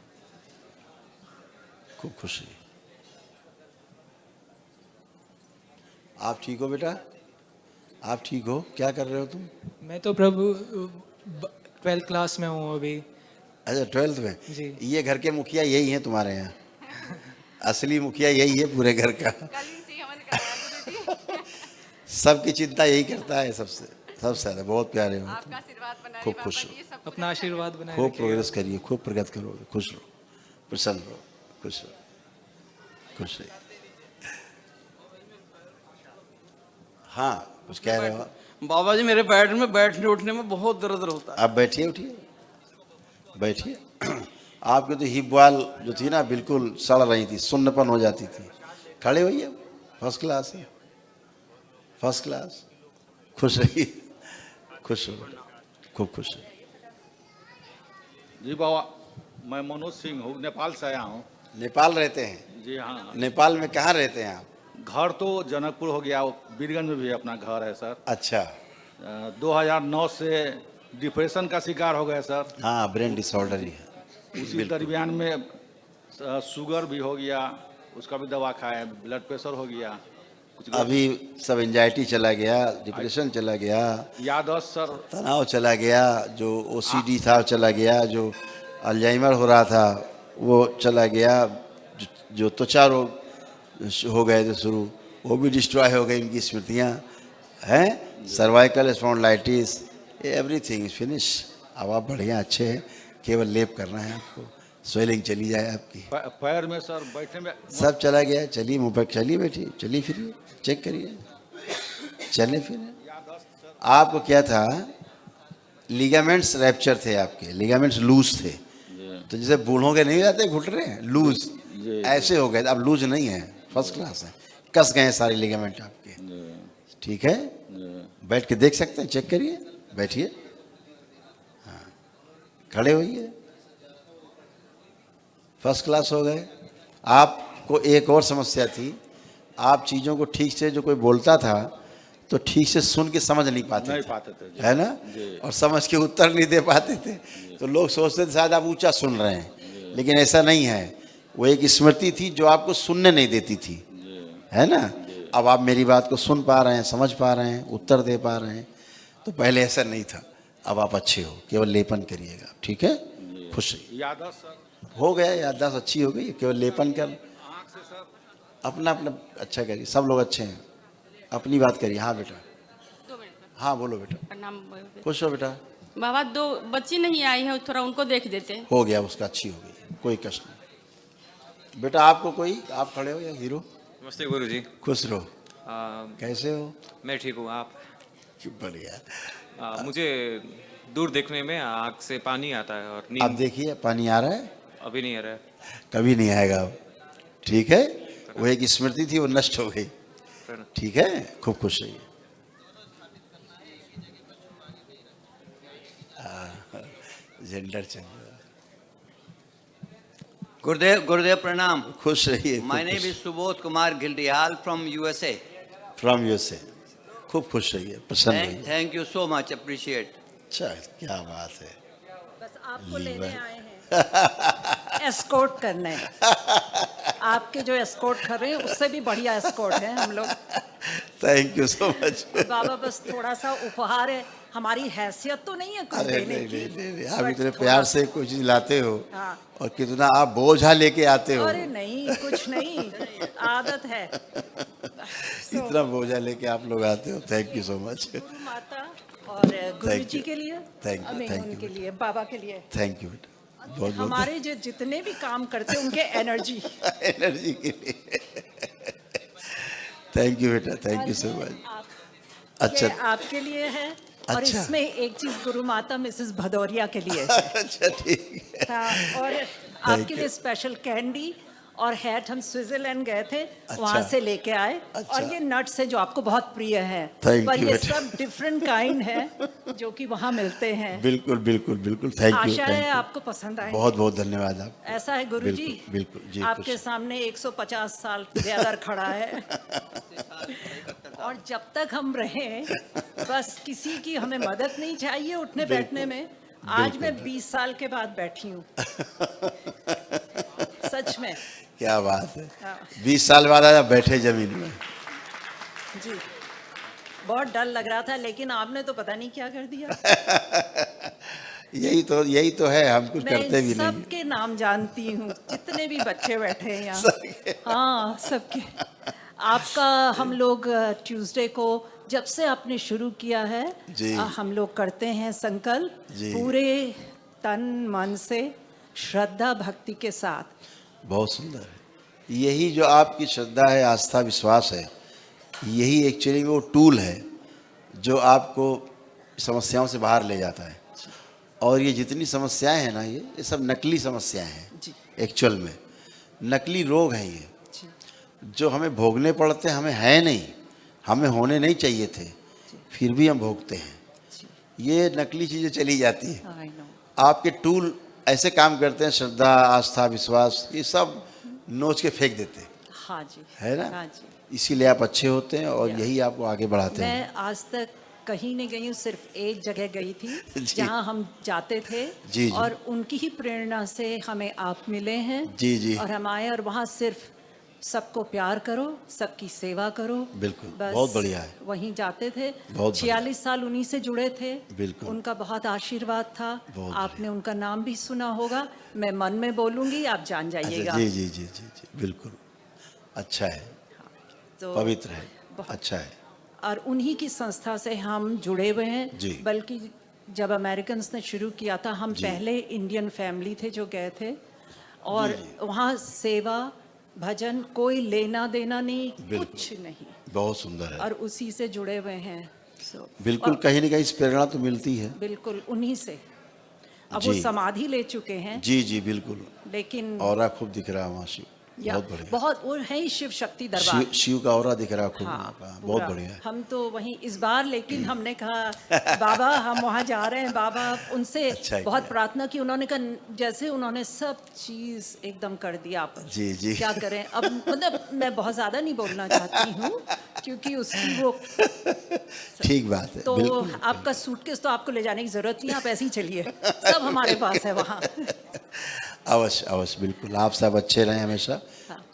खूब खुश रहिए। आप ठीक हो बेटा? आप ठीक हो? क्या कर रहे हो तुम? मैं तो प्रभु 12th क्लास में हूँ अभी। अच्छा 12th में जी। ये घर के मुखिया यही हैं तुम्हारे यहाँ? असली मुखिया यही है पूरे घर का। सबकी चिंता यही करता है, सबसे ज्यादा। बहुत प्यारे हो, खूब खुश हो, अपना आशीर्वाद बनाए खूब रखिएगा। प्रोग्रेस करिए, खूब प्रगति करोगे। खुश रहो, प्रसन्न रहो, खुश रहो, खुश रहिए। हाँ कुछ कह रहे हो? बाबा जी मेरे पैर में बैठने उठने में बहुत दर्द होता है। आप बैठिए, उठिए, बैठिए। आपकी तो हिप वाल जो थी ना बिल्कुल सड़ रही थी, सुन्नपन हो जाती थी। खड़े होइए, फर्स्ट क्लास है, फर्स्ट क्लास। खुश रहिए, खुश हो बेटा, खूब खुश रहिए। जी बाबा, मैं मनोज सिंह हूँ, नेपाल से आया हूँ। नेपाल रहते हैं? जी हाँ। नेपाल में कहाँ रहते हैं आप? घर तो जनकपुर हो गया, बीरगंज में भी अपना घर है सर। अच्छा। 2009 से डिप्रेशन का शिकार हो गया सर। हाँ, ब्रेन डिसऑर्डर ही है। उसी दरमियान में शुगर भी हो गया, उसका भी दवा खाया, ब्लड प्रेशर हो गया। अभी सब एंजाइटी चला गया, डिप्रेशन चला गया, याददाश्त सर, तनाव चला गया, जो ओसीडी था चला गया, जो अल्जाइमर हो रहा था वो चला गया, जो त्वचा रोग हो गए थे शुरू, वो भी डिस्ट्रॉय हो गई। इनकी स्मृतियाँ हैं, cervical spondylitis, everything is finish. अब आप बढ़िया अच्छे हैं, केवल लेप करना है आपको, स्वेलिंग चली जाए आपकी। पैर में सर बैठने में सब चला गया। चलिए मुँह पर, चलिए बैठिए, चलिए फिरिए, चेक करिए, चले फिर। आपको क्या था? लिगामेंट्स रैप्चर थे आपके, लिगामेंट्स लूज थे। तो जैसे बूढ़ों के नहीं जाते घुटने लूज, ऐसे हो गए। अब लूज नहीं है, फर्स्ट क्लास है, कस गए सारे लिगामेंट आपके। ठीक है, बैठ के देख सकते हैं, चेक करिए, बैठिए, हाँ, खड़े होइए, फर्स्ट क्लास हो गए। आपको एक और समस्या थी, आप चीज़ों को ठीक से, जो कोई बोलता था तो ठीक से सुन के समझ नहीं पाते थे, है ना? और समझ के उत्तर नहीं दे पाते थे, तो लोग सोचते थे शायद आप ऊंचा सुन रहे हैं, लेकिन ऐसा नहीं है, वो एक स्मृति थी जो आपको सुनने नहीं देती थी, है ना। अब आप मेरी बात को सुन पा रहे हैं, समझ पा रहे हैं, उत्तर दे पा रहे हैं, तो पहले ऐसा नहीं था। अब आप अच्छे हो, केवल लेपन करिएगा, ठीक है। खुश रहिए। याददाश्त सर हो गया, याददाश्त अच्छी हो गई, केवल लेपन कर, अपना अपना अच्छा करिए। सब लोग अच्छे हैं, अपनी बात करिए। हाँ बेटा, हाँ बोलो बेटा। प्रणाम खुश हो बेटा। बाबा, 2 बच्ची नहीं आई है, थोड़ा उनको देख देते हैं। हो गया उसका, अच्छी हो गई, कोई कष्ट नहीं। बेटा आपको कोई, आप खड़े हो या हीरो? नमस्ते गुरुजी। खुश रहो। कैसे हो? मैं ठीक हूँ, आप? बढ़िया। मुझे दूर देखने में आँख से पानी आता है और नींद। आप देखिए, पानी आ रहा है? अभी नहीं आ रहा है। कभी नहीं आएगा अब, ठीक है। वो एक स्मृति थी, वो नष्ट हो गई, ठीक है। खूब खुश रहिए। Gender change. गुरुदेव, गुरुदेव प्रणाम। खुश रहिए। My name is Subodh Kumar Gildiyal from USA. From USA. खूब खुश रहिए, प्रसन्न रहिए। Thank you so much, appreciate. अच्छा, क्या बात है। बस आपको लेने आए हैं, एस्कॉर्ट करने। आपके जो एस्कॉर्ट कर रहे हैं उससे भी बढ़िया एस्कॉर्ट है हम लोग। Thank you so much. बाबा बस थोड़ा सा उपहार है, हमारी हैसियत तो नहीं है कुछ अरे देने नहीं, की। नहीं, नहीं, आप इतने प्यार से कोई चीज लाते हो, हाँ। और कितना आप बोझा लेके आते हो। अरे नहीं, कुछ नहीं, आदत है। इतना बोझा लेके आप लोग आते हो, थैंक यू सो मच। माता और गुरु जी के लिए, थैंक यू, अमीन थैंक उनके यू, लिए, बाबा के लिए, थैंक यू बेटा, बहुत बहुत हमारे जो जितने भी काम करते हैं उनके एनर्जी एनर्जी के लिए। थैंक यू बेटा, थैंक यू सो मच। अच्छा, ये आपके लिए है। और अच्छा। इसमें एक चीज गुरु माता मिसेस भदौरिया के लिए है। अच्छा ठीक है। हाँ, और आपके लिए स्पेशल कैंडी और हैट हम स्विट्जरलैंड गए थे, वहाँ से लेके आए। और ये नट्स है जो आपको बहुत प्रिय है, पर ये सब डिफरेंट काइंड है जो कि वहाँ मिलते हैं। बिल्कुल बिल्कुल बिल्कुल, थैंक यू। आशा है आपको पसंद आए। बहुत बहुत धन्यवाद आप। ऐसा है गुरु जी, बिल्कुल जी, आपके सामने 150 साल टुगेदर खड़ा है। और जब तक हम रहें, बस किसी की हमें मदद नहीं चाहिए उठने बैठने में। आज मैं 20 साल के बाद बैठी हूँ, सच में। क्या बात है। 20 साल बाद आया बैठे जमीन में। जी, बहुत डर लग रहा था, लेकिन आपने तो पता नहीं क्या कर दिया। यही तो है, हम कुछ करते भी नहीं। सबके नाम जानती हूँ, जितने भी बच्चे बैठे हैं यहाँ। हाँ, सबके। आपका हम लोग ट्यूसडे को जब से आपने शुरू किया है, हम लोग करते हैं संकल्प पूरे तन मन से, श्रद्धा भक्ति के साथ। बहुत सुंदर है। यही जो आपकी श्रद्धा है, आस्था, विश्वास है, यही एक्चुअली वो टूल है जो आपको समस्याओं से बाहर ले जाता है। और ये जितनी समस्याएं हैं ना, ये सब नकली समस्याएं हैं। एक्चुअल में नकली रोग हैं ये, जो हमें भोगने पड़ते हैं, हमें है नहीं, हमें होने नहीं चाहिए थे, फिर भी हम भोगते हैं। ये नकली चीज़ें चली जाती हैं। आपके टूल ऐसे काम करते हैं, श्रद्धा, आस्था, विश्वास, ये सब नोच के फेंक देते हैं। हाँ जी, है ना। हाँ जी। इसीलिए आप अच्छे होते हैं और यही आपको आगे बढ़ाते हैं। मैं आज तक कहीं नहीं गई हूँ, सिर्फ एक जगह गई थी जहाँ हम जाते थे। जी। और उनकी ही प्रेरणा से हमें आप मिले हैं। जी। और हम आए और वहाँ सिर्फ सबको प्यार करो, सबकी सेवा करो। बिल्कुल, बहुत बढ़िया है। वहीं जाते थे, 46 साल उन्हीं से जुड़े थे। बिल्कुल, उनका बहुत आशीर्वाद था। आपने उनका नाम भी सुना होगा, मैं मन में बोलूंगी, आप जान जाइएगा। जी जी जी जी जी, बिल्कुल। अच्छा है, तो पवित्र है, अच्छा है। और उन्हीं की संस्था से हम जुड़े हुए हैं। बल्कि जब अमेरिकन ने शुरू किया था, हम पहले इंडियन फैमिली थे जो गए थे। और वहाँ सेवा, भजन, कोई लेना देना नहीं, कुछ नहीं। बहुत सुंदर है। और उसी से जुड़े हुए हैं। बिल्कुल, कहीं ना कहीं प्रेरणा तो मिलती है। बिल्कुल उन्हीं से। अब वो समाधि ले चुके हैं। जी जी बिल्कुल। लेकिन औरा खूब दिख रहा है वहाँ शिव, बहुत बढ़िया। बहुत, वो है ही शिव शक्ति दरबार। शिव का औरा दिख रहा खूब। हाँ, बहुत बढ़िया। हम तो वहीं इस बार, लेकिन हमने कहा बाबा हम वहाँ जा रहे हैं, बाबा उनसे बहुत प्रार्थना की। उन्होंने कहा, जैसे उन्होंने सब चीज एकदम कर दिया। आप जी जी क्या करें अब, मतलब मैं बहुत ज्यादा नहीं बोलना चाहती हूँ क्योंकि उसकी वो ठीक बात है। तो आपका सूटकेस तो आपको ले जाने की जरूरत नहीं, आप ऐसे ही चलिए, सब हमारे पास है वहाँ। अवश्य अवश्य, बिल्कुल। आप सब अच्छे रहें, हमेशा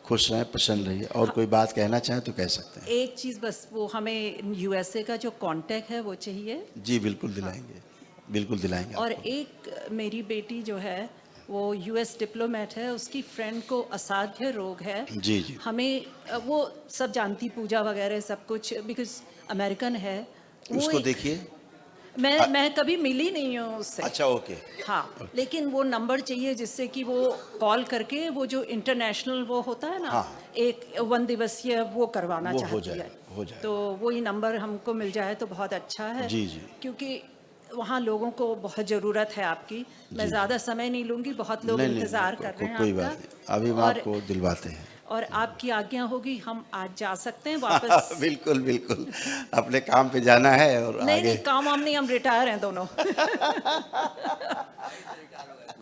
खुश रहें, प्रसन्न रहिए। और कोई बात कहना चाहें तो कह सकते हैं। एक चीज़ बस, वो हमें यूएसए का जो कांटेक्ट है वो चाहिए। जी बिल्कुल दिलाएंगे, बिल्कुल दिलाएंगे। और एक मेरी बेटी जो है वो यूएस डिप्लोमेट है, उसकी फ्रेंड को असाध्य रोग है। जी जी। हमें वो सब जानती, पूजा वगैरह सब कुछ, बिकॉज अमेरिकन है वो। उसको देखिए, मैं कभी मिली नहीं हूँ उससे। अच्छा ओके। हाँ, लेकिन वो नंबर चाहिए जिससे कि वो कॉल करके वो जो इंटरनेशनल वो होता है ना, हाँ। एक 1 दिवसीय वो करवाना वो चाहती हो जाए, है। हो जाए। तो वही नंबर हमको मिल जाए तो बहुत अच्छा है। जी जी। क्योंकि वहाँ लोगों को बहुत ज़रूरत है आपकी। मैं ज़्यादा समय नहीं लूँगी, बहुत लोग इंतज़ार कर रहे हैं कोई आपका। बात नहीं, अभी हम आपको दिलवाते हैं। और आपकी आज्ञा होगी, हम आज जा सकते हैं वापस। बिल्कुल बिल्कुल, अपने काम पे जाना है और नहीं आगे। नहीं, काम वाम नहीं, हम रिटायर हैं दोनों।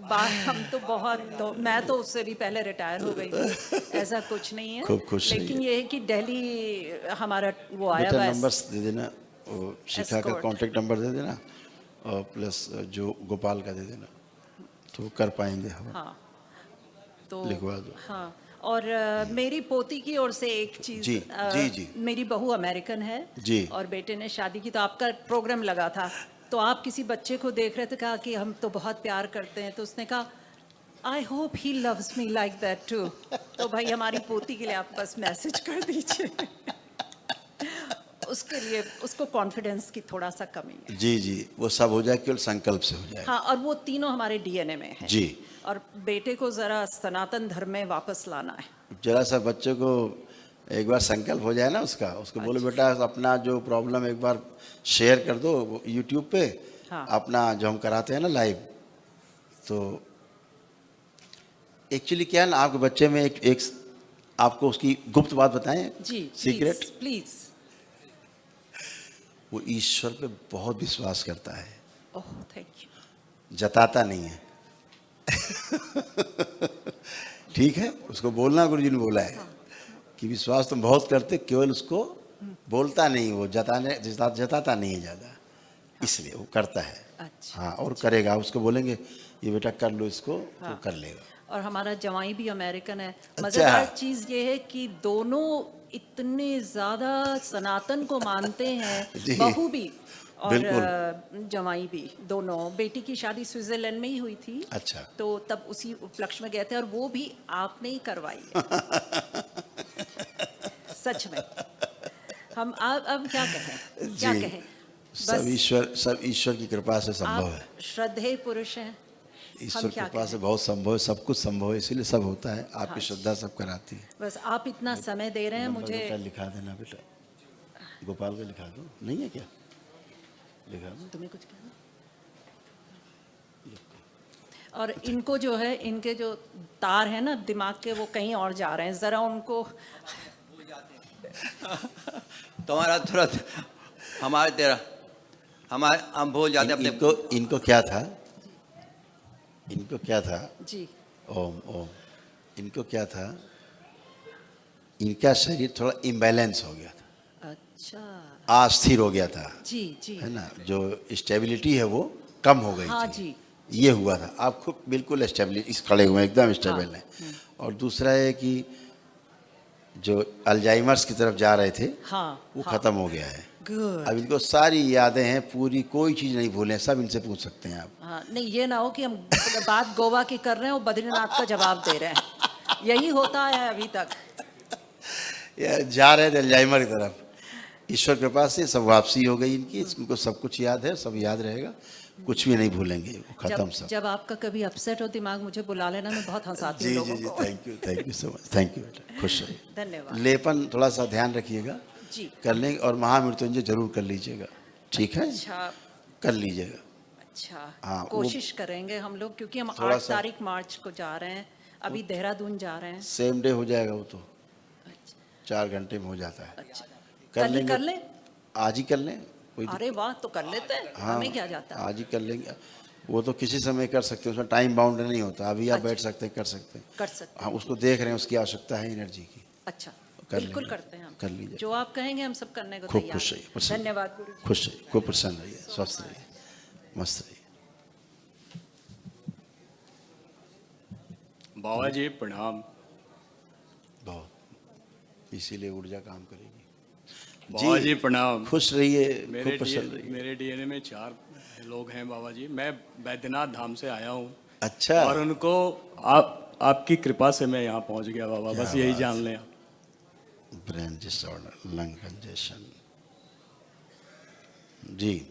बात हम तो बहुत मैं तो उससे भी पहले रिटायर हो गई थी, ऐसा कुछ नहीं है। खूब खुश लेकिन ये है कि दिल्ली हमारा वो आया बेटा हुआ है। नंबर दे देना, वो शिखा का Escort। कांटेक्ट नंबर दे देना, और प्लस जो गोपाल का दे देना, तो कर पाएंगे हम। हाँ, तो लिखवा दो। हाँ। और मेरी पोती की ओर से एक चीज, जी, जी, जी। मेरी बहू अमेरिकन है जी। और बेटे ने शादी की, तो आपका प्रोग्राम लगा था, तो आप किसी बच्चे को देख रहे थे, कहा कि हम तो बहुत प्यार करते हैं, तो उसने कहा I hope he loves me like that too. तो भाई हमारी पोती के लिए आप बस मैसेज कर दीजिए। उसके लिए, उसको कॉन्फिडेंस की थोड़ा सा कमी है। जी जी, वो सब हो जाए, केवल संकल्प से हो जाए। हाँ, और वो तीनों हमारे डीएनए में है। जी। और बेटे को जरा सनातन धर्म में वापस लाना है। जरा सा बच्चे को एक बार संकल्प हो जाए ना उसका, उसको बोलो बेटा अपना जो प्रॉब्लम एक बार शेयर कर दो यूट्यूब पे। हाँ। अपना जो हम कराते हैं ना लाइव, तो एक्चुअली क्या है ना, आपके बच्चे में एक आपको उसकी गुप्त बात बताएं। जी, सीक्रेट। प्लीज। वो ईश्वर पे बहुत विश्वास करता है। Oh thank you. जताता नहीं है। ठीक है, उसको बोलना, गुरु जी ने बोला है कि विश्वास तुम बहुत करते, केवल उसको बोलता नहीं, वो जताता नहीं है ज़्यादा, इसलिए वो करता है। अच्छा। हाँ, और करेगा। उसको बोलेंगे ये बेटा कर लो इसको, तो कर लेगा। और हमारा जवाई भी अमेरिकन है। अच्छा। मजेदार चीज ये है कि दोनों इतने ज्यादा सनातन को मानते हैं, जी। बहू भी और बिल्कुल। जवाई भी, दोनों। बेटी की शादी स्विट्जरलैंड में ही हुई थी। अच्छा। तो तब उसी उपलक्ष्य में गए थे, और वो भी आपने ही करवाई है। सच में। हम अब क्या कहें, क्या जी। कहें। सब ईश्वर की कृपा से संभव है। आप श्रद्धेय पुरुष हैं। ईश्वर की कृपा से बहुत संभव है, सब कुछ संभव है, इसीलिए सब होता है। आपकी हाँ। श्रद्धा सब कराती है। बस आप इतना समय दे रहे हैं नंबर मुझे। बेटा लिखा देना बेटा, गोपाल का लिखा दो। नहीं है क्या? लिखा दो। तुम्हें कुछ कहना? और इनको जो है, इनके जो तार है ना दिमाग के, वो कहीं और जा रहे हैं, जरा उनको। तुम्हारा तुरंत हमारे तेरा हमारे हम भूल जाते अपने। इनको क्या था, इनको क्या था? जी। ओम ओम। इनको क्या था, इनका शरीर थोड़ा इम्बैलेंस हो गया था। अच्छा। अस्थिर हो गया था। जी जी। है ना, जो स्टेबिलिटी है वो कम हो गई हाँ थी। जी। ये हुआ था। आप खुद बिल्कुल स्टेबिलिटी खड़े हुए, एकदम स्टेबल हैं। और दूसरा है कि जो अल्जाइमर्स की तरफ जा रहे थे, हाँ, वो हाँ। खत्म हो गया है। गुड। अब इनको सारी यादें हैं, पूरी कोई चीज़ नहीं भूले, सब इनसे पूछ सकते हैं आप। हाँ, नहीं ये ना हो कि हम बात गोवा की कर रहे हैं और बद्रीनाथ का जवाब दे रहे हैं। यही होता है अभी तक। ये जा रहे थे अल्जाइमर की तरफ, ईश्वर कृपा से सब वापसी हो गई इनकी। इनको सब कुछ याद है, सब याद रहेगा, कुछ भी नहीं भूलेंगे, वो खत्म सब। जब आपका कभी अपसेट हो दिमाग, मुझे बुला लेना, मैं बहुत हंसाती हूँ जी लोगों जी जी, को। Thank you so much. Thank you बेटा, खुश रहिए। धन्यवाद। लेपन थोड़ा सा ध्यान रखिएगा, जी। कर लेंगे। और महामृत्युंजय जरूर कर लीजिएगा, ठीक है? अच्छा। कर लीजिएगा। अच्छा। हाँ, कोशिश करेंगे हम लोग, क्योंकि हम थोड़ा 8 सा- तारीख मार्च को जा रहे हैं, अभी देहरादून जा रहे हैं। सेम डे हो जाएगा वो तो, 4 घंटे में हो जाता है। अच्छा। कर कल ही लेंगे, कर लें? आज ही कर लें, कोई अरे वाह, तो कर लेते हैं। हाँ, हमें क्या जाता है। आज ही कर लेंगे। वो तो किसी समय कर सकते हैं, उसमें टाइम बाउंड नहीं होता। अभी आप अच्छा। बैठ सकते हैं, कर सकते हैं। कर सकते हम उसको देख रहे हैं, उसकी आवश्यकता है एनर्जी की। अच्छा, कर बिल्कुल लेंगे, करते हैं हम। कर लीजिए। जो आप कहेंगे हम सब करने को खूब तैयार खुश हैं। रहिए, प्रसन्न। धन्यवाद गुरु जी। खुश रहिए, खूब प्रसन्न रहिए, स्वस्थ रहिए, मस्त रहिए। बाबा जी प्रणाम। बहुत, इसीलिए ऊर्जा काम करेगी। बाबा जी प्रणाम। खुश रहिए, मेरे खूब प्रसन्न रहिए। मेरे डीएनए में 4 लोग हैं बाबा जी। मैं बैद्यनाथ धाम से आया हूँ। अच्छा। और उनको आपकी कृपा से मैं यहाँ पहुँच गया बाबा, बस यही जान लें आप। Brain disorder, lung congestion. जी,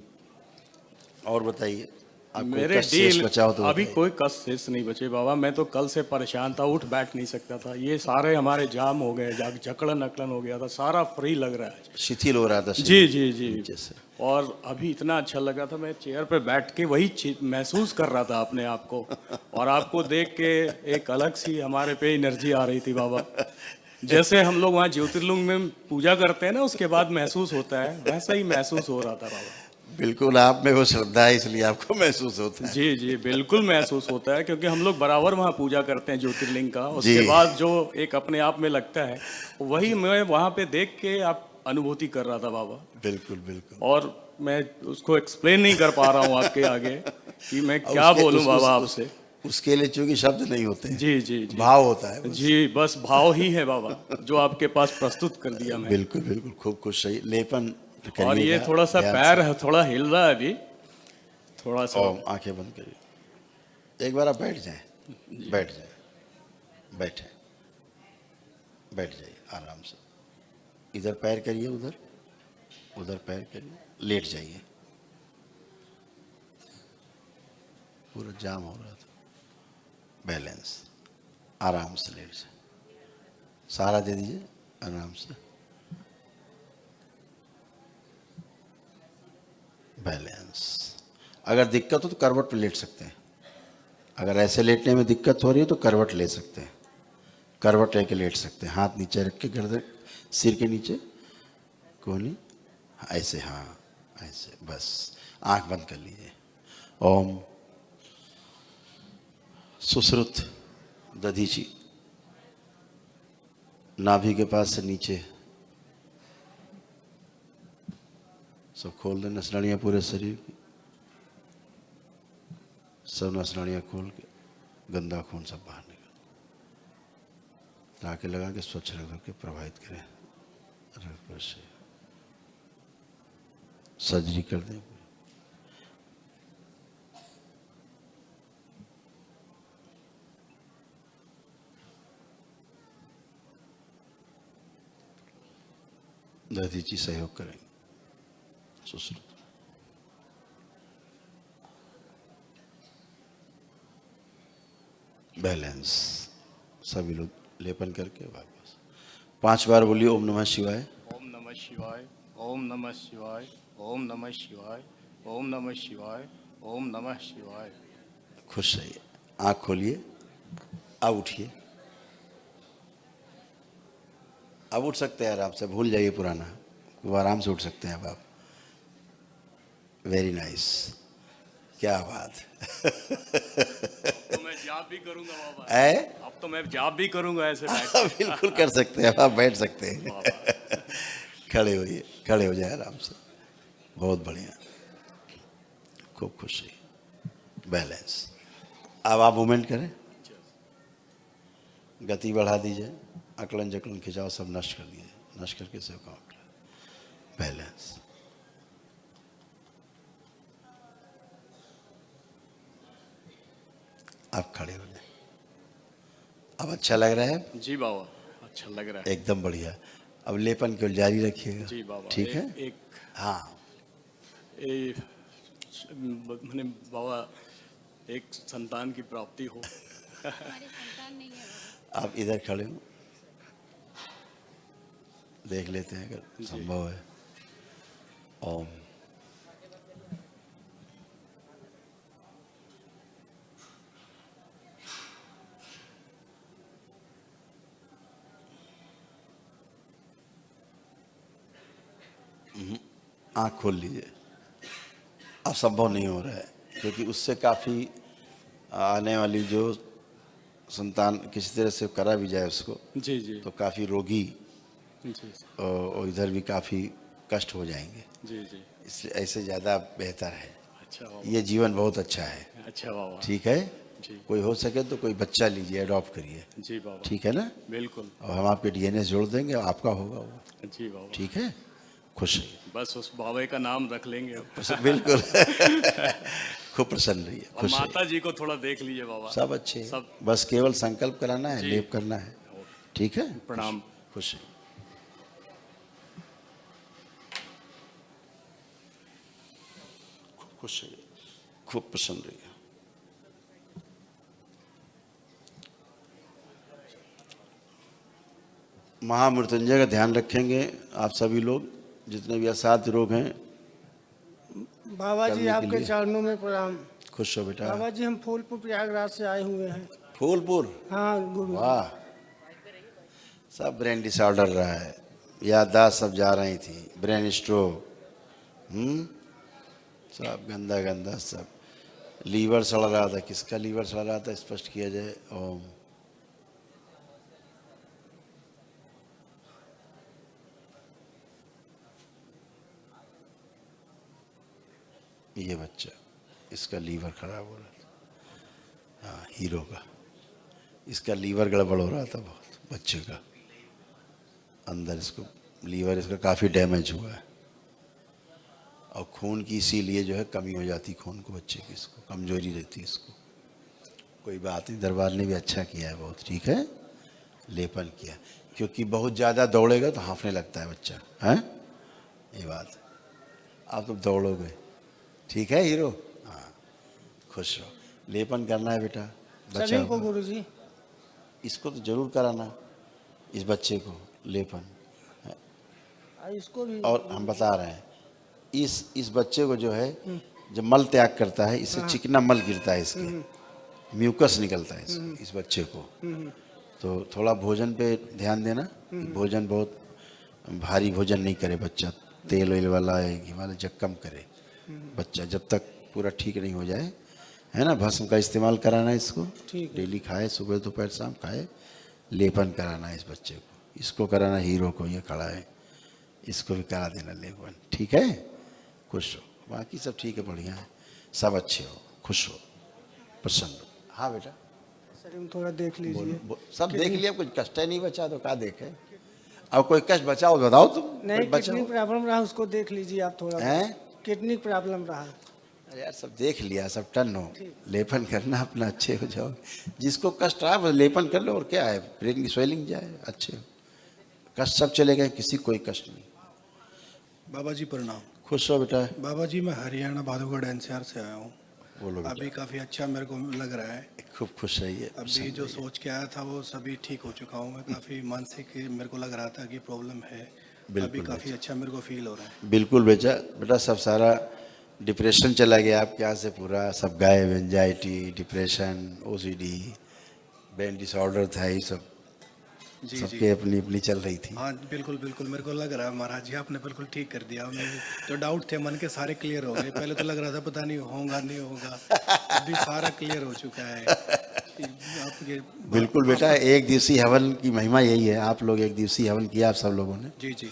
और बताइए, आपको मेरे कष्ट शेष डील बचाओ तो अभी बताइए। कोई कष्ट शेष नहीं बचे बाबा। मैं तो कल से परेशान था, उठ बैठ नहीं सकता था। ये सारे हमारे जाम हो गए, जकड़न अकड़न हो गया था, सारा फ्री लग रहा है। शिथिल हो रहा था जी शरीर जी जी। नीचे से। और अभी इतना अच्छा लग रहा था, मैं चेयर पे बैठ के वही महसूस कर रहा था अपने आप को। और आपको देख के एक अलग सी हमारे पे एनर्जी आ रही थी बाबा। जैसे हम लोग वहाँ ज्योतिर्लिंग में पूजा करते हैं ना, उसके बाद महसूस होता है, वैसा ही महसूस हो रहा था बाबा। बिल्कुल, आप में वो श्रद्धा है इसलिए आपको महसूस होता है। जी जी बिल्कुल महसूस होता है, क्योंकि हम लोग बराबर वहाँ पूजा करते हैं ज्योतिर्लिंग का। उसके बाद जो एक अपने आप में लगता है, वही मैं वहाँ पे देख के आप अनुभूति कर रहा था बाबा। बिल्कुल बिल्कुल। और मैं उसको एक्सप्लेन नहीं कर पा रहा हूँ आपके आगे कि मैं क्या बोलूँ बाबा आपसे। उसके लिए चूंकि शब्द नहीं होते हैं। जी जी जी। भाव होता है बस। जी, बस भाव ही है बाबा जो आपके पास प्रस्तुत कर दिया मैं। बिल्कुल बिल्कुल, खूब खुश रहिए। लेपन और ये करिएगा, थोड़ा सा ध्यान पैर से। थोड़ा हिल रहा है अभी, थोड़ा सा। और आंखें बंद करिए। एक बार आप बैठ जाएं, बैठ जाएं, बैठे, बैठ जाइए आराम से। इधर पैर करिए, उधर उधर पैर करिए, लेट जाइए। पूरा जाम हो रहा था। बैलेंस, आराम से लेट जाए। सहारा दे दीजिए आराम से। बैलेंस। अगर दिक्कत हो तो करवट पे लेट सकते हैं। अगर ऐसे लेटने में दिक्कत हो रही है तो करवट ले सकते हैं, करवट लेके लेट सकते हैं। हाथ नीचे रख के गर्दन सिर के नीचे, कोहनी ऐसे, हाँ ऐसे, बस। आंख बंद कर लीजिए। ओम सुश्रुत दधीची, नाभि के पास से नीचे सब खोल दें नसनाड़ियाँ पूरे शरीर की। सब नसनाड़ियाँ खोल के गंदा खून सब बाहर निकल, टाँके लगा के स्वच्छ रख के प्रवाहित करें। रक्त पर से सर्जरी कर दें। दधीची सहयोग करेंगे। सुश्रुत बैलेंस। सभी लोग लेपन करके वापस 5 बार बोलिए ओम नमः शिवाय। ओम नमः शिवाय, ओम नमः शिवाय, ओम नमः शिवाय, ओम नमः शिवाय, ओम नमः शिवाय। खुश रहिए। आँख खोलिए। अब उठिए। अब उठ सकते हैं आराम से, भूल जाइए पुराना, वो आराम से उठ सकते हैं अब आप। वेरी नाइस, क्या बात। तो मैं जाप भी करूंगा बाबा। अब तो मैं जाप भी करूंगा ऐसे बैठ के। बिल्कुल कर सकते हैं, आप बैठ सकते हैं। खड़े होइए, खड़े हो जाए आराम से। बहुत बढ़िया, खूब खुश रहिए। बैलेंस। अब आप मूवमेंट करें, गति बढ़ा दीजिए। अकड़न जकड़न खिंचाव सब नष्ट कर दीजिए, नष्ट करके सब काम करें। बैलेंस। आप खड़े हो जाए। अब अच्छा लग रहा है? जी बाबा, अच्छा लग रहा है एकदम बढ़िया। अब लेपन को जारी रखिएगा। जी बाबा। ठीक है। एक हाँ, मैंने बाबा एक संतान की प्राप्ति हो। आप इधर खड़े हो, देख लेते हैं अगर संभव है। ओम आँख खोल लीजिए। अब संभव नहीं हो रहा है, क्योंकि उससे काफ़ी आने वाली जो संतान किसी तरह से करा भी जाए उसको, जी जी, तो काफ़ी रोगी जी और इधर भी काफ़ी कष्ट हो जाएंगे। जी जी। इसलिए ऐसे ज़्यादा बेहतर है। अच्छा बाबा। ये जीवन बहुत अच्छा है। अच्छा बाबा। ठीक है। कोई हो सके तो कोई बच्चा लीजिए, अडॉप्ट करिए। जी बाबा। ठीक है ना? बिल्कुल। और हम आपके डीएनए जोड़ देंगे, आपका होगा वो। जी बाबा। ठीक है, खुश रहिए। बस उस बाबा का नाम रख लेंगे अब। बिल्कुल। खूब प्रसन्न रहिए, और खुश रहिए। माता जी को थोड़ा देख लीजिए बाबा। सब अच्छे, सब। बस केवल संकल्प कराना है, जी। लेप करना है। ठीक है, प्रणाम। खुश रहिए। खुश रहिए, खूब प्रसन्न रहिए। महामृत्युंजय का ध्यान रखेंगे आप सभी लोग, जितने भी असाध्य रोग हैं। बाबा जी करने के आपके लिए। चरणों में प्रणाम। खुश हो बेटा। बाबा जी हम फूलपुर प्रयागराज से आए हुए हैं। फूलपुर? हाँ गुरु। वाह, सब ब्रेन डिसऑर्डर रहा है, याददाश्त सब जा रही थी, ब्रेन स्ट्रोक, सब गंदा गंदा सब। लीवर सड़ रहा था, किसका लीवर सड़ रहा था स्पष्ट किया जाए। ओम। ये बच्चा, इसका लीवर खराब हो रहा था। हाँ, हीरो का, इसका लीवर गड़बड़ हो रहा था बहुत, बच्चे का अंदर, इसको लीवर इसका काफ़ी डैमेज हुआ है। और खून की इसीलिए जो है कमी हो जाती खून को, बच्चे की इसको कमजोरी रहती है इसको। कोई बात नहीं, दरबार ने भी अच्छा किया है बहुत। ठीक है, लेपन किया, क्योंकि बहुत ज़्यादा दौड़ेगा तो हाँफने लगता है बच्चा, है ये बात। आप तो दौड़ोगे। ठीक है हीरो? हाँ, खुश रहो। लेपन करना है बेटा, बच्चा सभी को होगा। गुरुजी। इसको तो जरूर कराना, इस बच्चे को लेपन। इसको भी। और हम बता रहे हैं, इस बच्चे को जो है, जब मल त्याग करता है, इससे चिकना मल गिरता है, इसके म्यूकस निकलता है इस बच्चे को। तो थोड़ा भोजन पे ध्यान देना, भोजन बहुत भारी भोजन नहीं करे बच्चा, तेल वेल वाला घी वाला जब कम करे बच्चा, जब तक पूरा ठीक नहीं हो जाए, है ना। भस्म का इस्तेमाल कराना है इसको, डेली खाए, सुबह दोपहर शाम खाए। लेपन कराना है इस बच्चे को, इसको कराना, हीरो को, ये खड़ा है, इसको भी करा देना लेपन। ठीक है, खुश हो। बाकी सब ठीक है, बढ़िया है, सब अच्छे हो, खुश हो, प्रसन्न हो। हाँ बेटा, सर थोड़ा देख लीजिए। सब देख लिया, कुछ कष्ट है नहीं बचा तो क्या देखे। अब कोई कष्ट बचाओ तो बताओ तुम। नहीं, किडनी प्रॉब्लम रहा उसको देख लीजिए आप थोड़ा। हैं? किडनी प्रॉब्लम रहा। अरे यार सब देख लिया, सब टन हो, लेपन करना अपना, अच्छे हो जाओ। जिसको कष्ट रहा बस लेपन कर लो, और क्या है, ब्रेन की स्वेलिंग जाए, अच्छे हो। कष्ट सब चले गए, किसी कोई कष्ट नहीं। बाबा जी प्रणाम। खुश हो बेटा। बाबा जी मैं हरियाणा भादुगढ़ एनसीआर से आया हूँ। बोलो बेटा। अभी काफ़ी अच्छा मेरे को लग रहा है। खूब खुश रहिए। अभी जो सोच के आया था वो सभी ठीक हो चुका हूँ मैं। काफ़ी मानसिक मेरे को लग रहा था कि प्रॉब्लम है, अभी काफ़ी अच्छा मेरे को फील हो रहा है। बिल्कुल बेटा, सब सारा डिप्रेशन चला गया आपके यहाँ से पूरा, सब गायब। Anxiety, depression, OCD, brain disorder था, ये सब सबके अपनी अपनी चल रही थी। हाँ बिल्कुल बिल्कुल, मेरे को लग रहा है महाराज जी आपने बिल्कुल ठीक कर दिया। मेरे जो डाउट थे मन के सारे क्लियर हो गए। पहले तो लग रहा था पता नहीं होगा नहीं होगा, अभी सारा क्लियर हो चुका है आपके। बिल्कुल बेटा, एक दिवसीय हवन की महिमा यही है। आप लोग एक दिवसीय हवन किया आप सब लोगों ने। जी जी।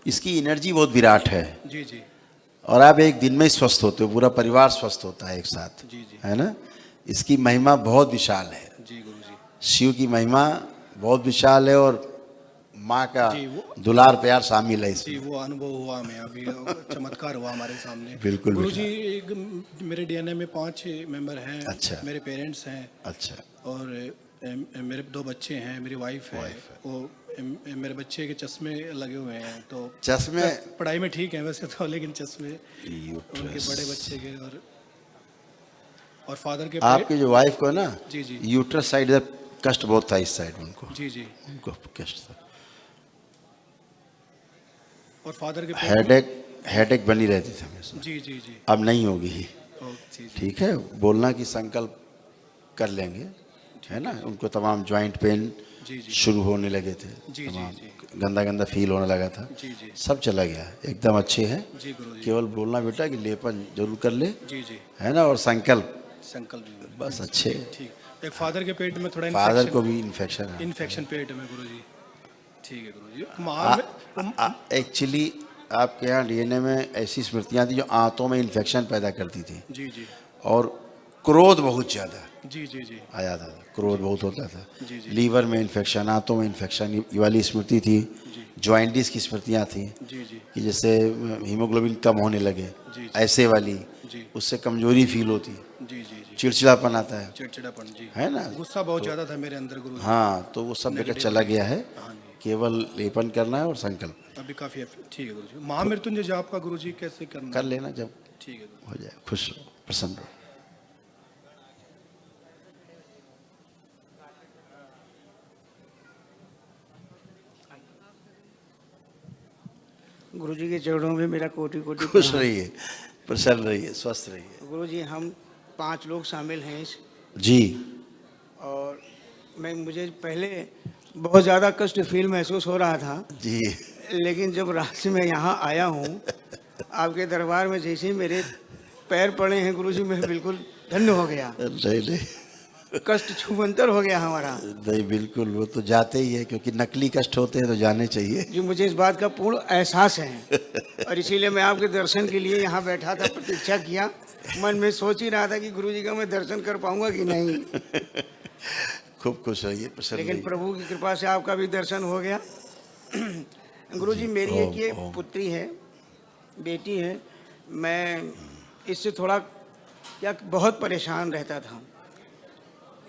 इसकी एनर्जी बहुत विराट है। जी जी। और आप एक दिन में ही स्वस्थ होते हो, पूरा परिवार स्वस्थ होता है एक साथ। जी जी। है ना। इसकी महिमा बहुत विशाल है। जी गुरु जी। शिव की महिमा बहुत विशाल है, और माँ का दुलार प्यार शामिल है इसमें। जी वो अनुभव हुआ हमें अभी, चमत्कार हुआ हमारे सामने। बिल्कुल गुरु जी, मेरे डीएनए में 5 मेंबर हैं। अच्छा। मेरे पेरेंट्स हैं। अच्छा। और मेरे 2 बच्चे हैं, मेरी वाइफ है। वो मेरे बच्चे के चश्मे लगे हुए हैं, तो चश्मे पढ़ाई में ठीक है वैसे तो, लेकिन चश्मे उनके बड़े बच्चे के। और फादर के आपकी जो वाइफ को ना, जी जी, यूट्रस साइड इधर कष्ट बहुत था, इस साइड उनको। जी जी, उनको कष्ट था। और फादर के हेडेक बनी रहती थी हमेशा। जी जी जी। अब नहीं होगी। ठीक है, बोलना कि संकल्प कर लेंगे, है ना। उनको तमाम जॉइंट पेन शुरू होने लगे थे, तमाम गंदा गंदा फील होने लगा था, सब चला गया, एकदम अच्छे हैं। केवल बोलना बेटा कि लेपन जरूर कर ले, है ना, और संकल्प बस अच्छे। ठीक। एक फादर के पेट में थोड़ा फादर को भी इन्फेक्शन है, इन्फेक्शन पेट में गुरुजी। ठीक है गुरुजी। एक्चुअली आपके यहाँ डीएनए में ऐसी स्मृतियाँ थी जो आंतों में इन्फेक्शन पैदा करती थी। जी जी। और क्रोध बहुत ज़्यादा जी जी जी आया था, क्रोध बहुत होता था। जी, जी। लीवर में इन्फेक्शन, आंतों में इन्फेक्शन, ये वाली स्मृति थी। जॉइंटिस की स्मृतियाँ थी जी जी कि जैसे हीमोग्लोबिन कम होने लगे, जी। ऐसे वाली, जी। उससे कमजोरी फील होती, जी जी जी चिड़चिड़ापन आता है, चिड़चिड़ापन जी है ना? गुस्सा बहुत ज़्यादा था मेरे अंदर गुरु जी। हाँ, तो वो सब बेटा चला गया है। केवल लेपन करना है और संकल्प अभी काफ़ी ठीक है गुरु जी। महामृत्युंजय जाप का गुरु जी कैसे करना कर लेना, जब ठीक है गुरु। हो जाए। खुश रहो, प्रसन्न रहो। गुरु जी के चरणों में मेरा कोटि कोटि खुश प्रणाम। रहिए, प्रसन्न रहिए, स्वस्थ रहिए। गुरु जी हम 5 लोग शामिल हैं इस, जी और मुझे पहले बहुत ज़्यादा कष्ट फील महसूस हो रहा था जी। लेकिन जब रात में यहाँ आया हूँ आपके दरबार में, जैसे ही मेरे पैर पड़े हैं गुरु जी, मैं बिल्कुल धन्य हो गया। नहीं नहीं कष्ट छुमंतर हो गया हमारा। नहीं, बिल्कुल वो तो जाते ही है, क्योंकि नकली कष्ट होते हैं तो जाने चाहिए। जी, मुझे इस बात का पूर्ण एहसास है और इसीलिए मैं आपके दर्शन के लिए यहाँ बैठा था, प्रतीक्षा किया। मन में सोच ही रहा था कि गुरु जी का मैं दर्शन कर पाऊंगा कि नहीं। खूब खुश रहिए, प्रसन्न लेकिन रहिए। प्रभु की कृपा से आपका भी दर्शन हो गया। गुरु जी मेरी एक ये पुत्री है, बेटी है। मैं इससे थोड़ा क्या बहुत परेशान रहता था,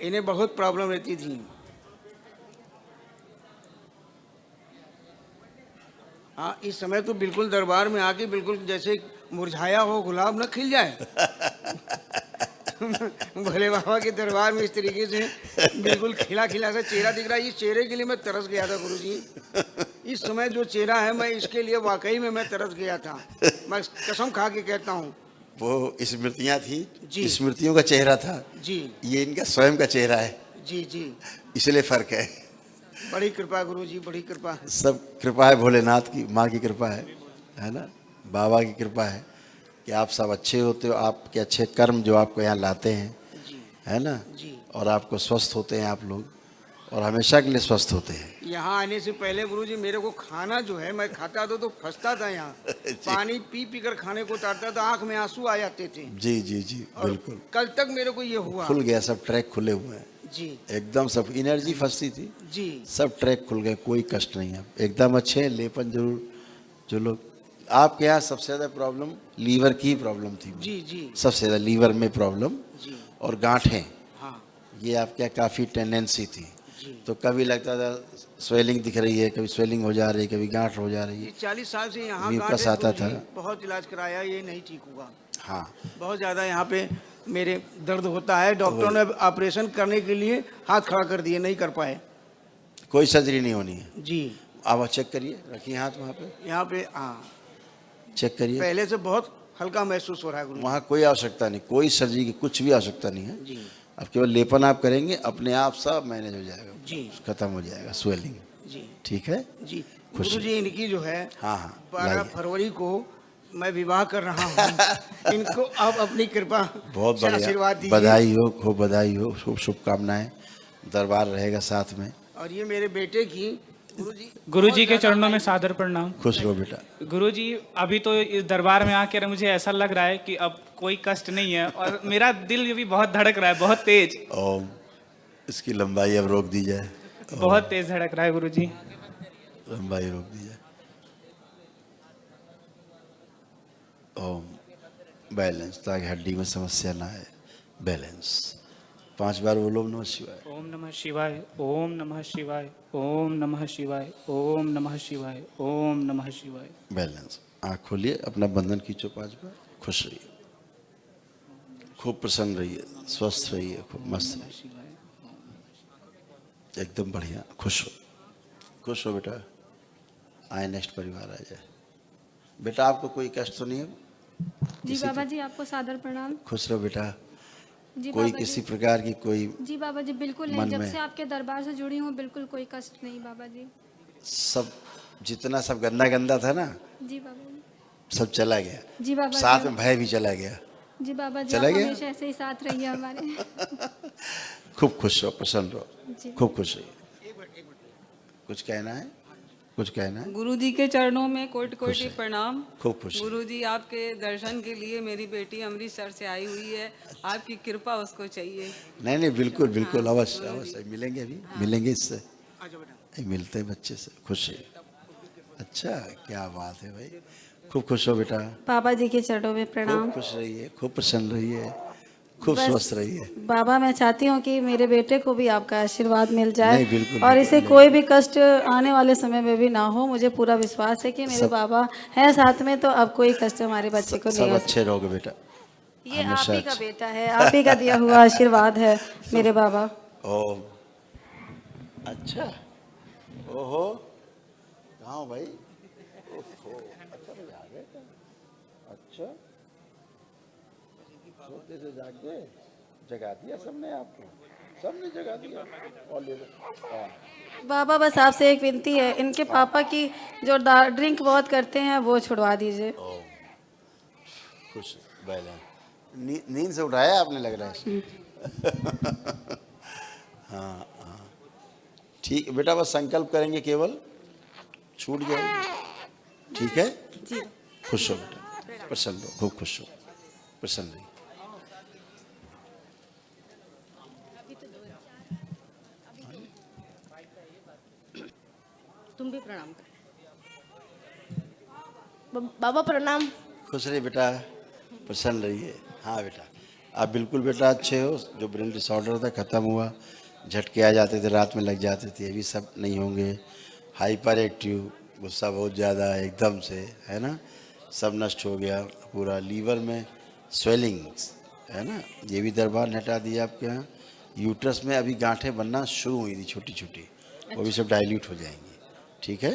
इन्हें बहुत प्रॉब्लम रहती थी। हाँ, इस समय तो बिल्कुल दरबार में आके बिल्कुल जैसे मुरझाया हो गुलाब न खिल जाए। भोले बाबा के दरबार में इस तरीके से बिल्कुल खिला खिला सा चेहरा दिख रहा है। इस चेहरे के लिए मैं तरस गया था गुरु जी। इस समय जो चेहरा है, मैं इसके लिए वाकई में मैं तरस गया था। मैं कसम खा के कहता हूँ। वो स्मृतियाँ थी, जी। स्मृतियों का चेहरा था। जी ये इनका स्वयं का चेहरा है, जी जी, इसलिए फर्क है। बड़ी कृपा गुरु जी, बड़ी कृपा। सब कृपा है, भोलेनाथ की, माँ की कृपा है ना, बाबा की कृपा है कि आप सब अच्छे होते हो। आपके अच्छे कर्म जो आपको यहाँ लाते हैं, है ना, और आपको स्वस्थ होते हैं आप लोग, और हमेशा के लिए स्वस्थ होते हैं। यहाँ आने से पहले गुरु जी मेरे को खाना जो है, मैं खाता था तो फंसता था यहाँ। पानी पी पी कर खाने को उतारता था, आंख में आंसू आ जाते थे। जी जी जी, बिल्कुल। कल तक मेरे को ये हुआ। खुल गया, सब ट्रैक खुले हुए हैं जी एकदम। सब एनर्जी फंसती थी जी, सब ट्रैक खुल गए, कोई कष्ट नहीं है, एकदम अच्छे हैं। लेपन जरूर, जो लोग आपके यहाँ सबसे ज़्यादा प्रॉब्लम लीवर की प्रॉब्लम थी। जी जी, सबसे ज़्यादा लीवर में प्रॉब्लम जी, और गांठें, हाँ ये आपके यहाँ काफ़ी टेंडेंसी थी। तो कभी लगता था स्वेलिंग दिख रही है, कभी स्वेलिंग हो जा रही है, कभी गांठ हो जा रही है। 40 साल से यहाँ म्यूकस गांठ है आता गुरु जी, था। बहुत इलाज कराया, ये नहीं ठीक हुआ। हाँ, बहुत ज़्यादा यहाँ पे मेरे दर्द होता है। डॉक्टरों ने ऑपरेशन करने के लिए हाथ खड़ा कर दिए, नहीं कर पाए। कोई सर्जरी नहीं होनी है जी, आप चेक करिए, रखिए हाथ वहाँ पे, यहाँ पे हाँ, चेक करिए। पहले से बहुत हल्का महसूस हो रहा है गुरु जी। वहाँ कोई आवश्यकता नहीं, कोई सर्जरी की कुछ भी आवश्यकता नहीं है। जी अब केवल लेपन आप करेंगे, अपने आप सब मैनेज हो जाएगा, जी, खत्म हो जाएगा स्वेलिंग। जी ठीक है जी। खुश गुरु जी इनकी जो है हाँ हाँ 12 लाइए। फरवरी को मैं विवाह कर रहा हूँ। इनको आप अपनी कृपा बहुत से आशीर्वाद बढ़िया, दीजिए। बधाई हो, खूब बधाई हो, खूब शुभकामनाएं। दरबार रहेगा साथ में। और ये मेरे बेटे की गुरु जी के चरणों में सादर प्रणाम। खुश रहो बेटा। गुरु जी अभी तो इस दरबार में आकर मुझे ऐसा लग रहा है कि अब कोई कष्ट नहीं है, और मेरा दिल भी बहुत धड़क रहा है, बहुत तेज। ओम, इसकी लंबाई अब रोक दी जाए। बहुत तेज धड़क रहा है गुरु जी। लंबाई रोक दी जाए। ओम, बैलेंस, ताकि हड्डी में समस्या ना आए। बैलेंस 5 बार बोलो ओम नमः शिवाय। ओम नमः शिवाय, ओम नमः शिवाय, ओम नमः शिवाय, ओम नमः शिवाय, ओम नमः शिवाय। बैलेंस। आँख खोलिए, अपना बंधन खींचो 5 बार। खुश रहिए, खूब प्रसन्न रहिए, स्वस्थ रहिए, खूब मस्त रहिए, एकदम बढ़िया। खुश हो, खुश हो बेटा। आए नेक्स्ट परिवार आ जाए। बेटा आपको कोई कष्ट तो नहीं है? जी बाबा जी, आपको सादर प्रणाम। खुश रहो बेटा। जी कोई बाबा किसी जी। प्रकार की कोई जी बाबा जी बिल्कुल नहीं, मन जब में से आपके दरबार से जुड़ी हूँ बिल्कुल कोई कष्ट नहीं बाबा जी। सब जितना सब गंदा गंदा था ना, जी बाबा जी। सब चला गया। जी बाबा साथ जी। में भय भी चला गया। जी बाबा जी, चला आप गया? हमेशा ऐसे ही साथ रहिए हमारे। खूब खुश रहो, प्रसन्न रहो, जी। खूब खुश रहिए। कुछ कहना है? कुछ कहना है? गुरु जी के चरणों में कोटि कोटि प्रणाम। खूब खुश है। गुरु जी आपके दर्शन के लिए मेरी बेटी अमृतसर से आई हुई है, आपकी कृपा उसको चाहिए। नहीं नहीं, बिल्कुल बिल्कुल, अवश्य अवश्य मिलेंगे, अभी मिलेंगे, इससे मिलते हैं बच्चे से, खुश है। अच्छा, क्या बात है भाई, खूब खुश हो बेटा। बाबा जी के चरणों में प्रणाम। खूब खुश रहिए, खूब प्रसन्न रहिए, खूब बस स्वस्थ रहिए। बाबा, मैं चाहती हूँ कि मेरे बेटे को भी आपका आशीर्वाद मिल जाए नहीं, बिल्कुल, और बिल्कुल, इसे कोई भी कष्ट आने वाले समय में भी ना हो। मुझे पूरा विश्वास है कि मेरे सब- बाबा हैं साथ में, तो अब कोई कष्ट हमारे बच्चे को सब नहीं हो। अच्छे रहोगे बेटा। ये आप हमेशा ही का अच्छे। बेटा है, आप ही का दिया हुआ आशीर्वाद है मेरे बाबा। ओ अच्छा, ओहो, कहाँ हो भाई? ओहो, अच्छा भाई आ गए। अच्छा, सोते से जाग गए, जगा दिया सबने आपको, सबने जगा दिया। और ले लो। हाँ। बाबा, बस आपसे एक विनती है, इनके पापा की जो ड्रिंक बहुत करते हैं वो छुड़वा दीजिए। खुश बैला, नींद से उठाया आपने, लग रहा है। हाँ हाँ, ठीक है बेटा, बस संकल्प करेंगे, केवल छूट जाएगी, ठीक है जी। खुश हो बेटा, प्रसन्न हो, खूब खुश हो, प्रसन्न रहिए। तुम भी प्रणाम कर। बाबा प्रणाम। खुश रहिए बेटा, प्रसन्न रहिए। हाँ बेटा, आप बिल्कुल बेटा अच्छे हो। जो ब्रेन डिसऑर्डर था खत्म हुआ, झटके आ जाते थे, रात में लग जाते थे, अभी सब नहीं होंगे। हाइपर एक्टिव, गुस्सा बहुत ज़्यादा है एकदम से, है ना, सब नष्ट हो गया। पूरा लीवर में स्वेलिंग्स है ना, ये भी दरबार हटा दिया आपके यहाँ। यूट्रस में अभी गांठें बनना शुरू हुई थी छोटी छोटी, वो भी सब डाइल्यूट हो जाएंगी, ठीक है,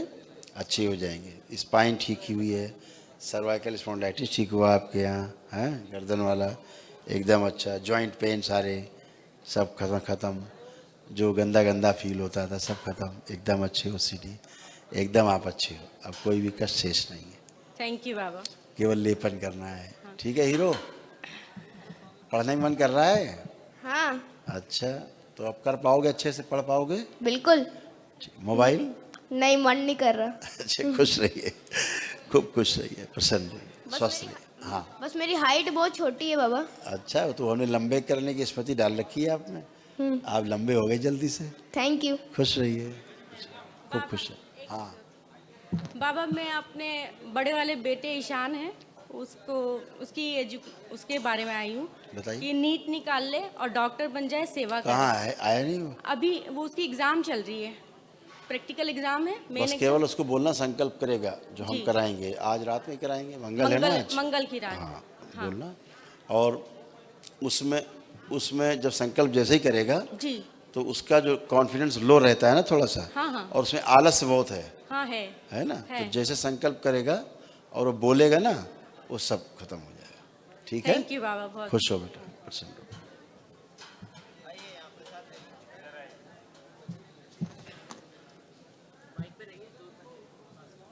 अच्छी हो जाएंगे। स्पाइन ठीक ही हुई है, सर्वाइकल स्पॉन्डाइटिस ठीक हुआ आपके यहाँ, है गर्दन वाला एकदम अच्छा। जॉइंट पेन सारे सब खत्म, जो गंदा गंदा फील होता था सब खत्म, एकदम अच्छे हो सीढ़ी, एकदम आप अच्छे हो, अब कोई भी कष्ट शेष नहीं है। थैंक यू बाबा। केवल लेपन करना है, ठीक है हीरो। पढ़ने में मन कर रहा है? हाँ अच्छा, तो अब कर पाओगे, अच्छे से पढ़ पाओगे? बिल्कुल। मोबाइल नहीं, मन नहीं कर रहा। अच्छा, खुश रहिए, खूब खुश रहिए, प्रसन्न रहिए, स्वस्थ रहिए। हाँ, बस मेरी हाइट बहुत छोटी है बाबा। अच्छा, तो हमने लंबे करने की स्मृति डाल रखी है आपने, आप लंबे हो गए जल्दी से। Thank you. खुश रहिए, खूब खुश है। हाँ बाबा, मैं अपने बड़े वाले बेटे ईशान है, उसको उसके बारे में आई हूँ। बताइए। कि नीट निकाल ले और डॉक्टर बन जाए, सेवा करे। कहाँ है, आया नहीं वो? अभी वो उसकी एग्जाम चल रही है, प्रैक्टिकल एग्जाम है। बस केवल उसको बोलना, संकल्प करेगा जो हम जी। कराएंगे, आज रात में कराएंगे, मंगल है ना आज? मंगल की रात। हाँ, बोलना। और उसमें जब संकल्प जैसे ही करेगा जी। तो उसका जो कॉन्फिडेंस लो रहता है ना थोड़ा सा, हाँ हाँ। और उसमें आलस्य बहुत है हाँ है ना, है। तो जैसे संकल्प करेगा और वो बोलेगा ना, वो सब खत्म हो जाएगा, ठीक है। थैंक यू बाबा, बहुत खुश हो बेटा, प्रसन्न हो।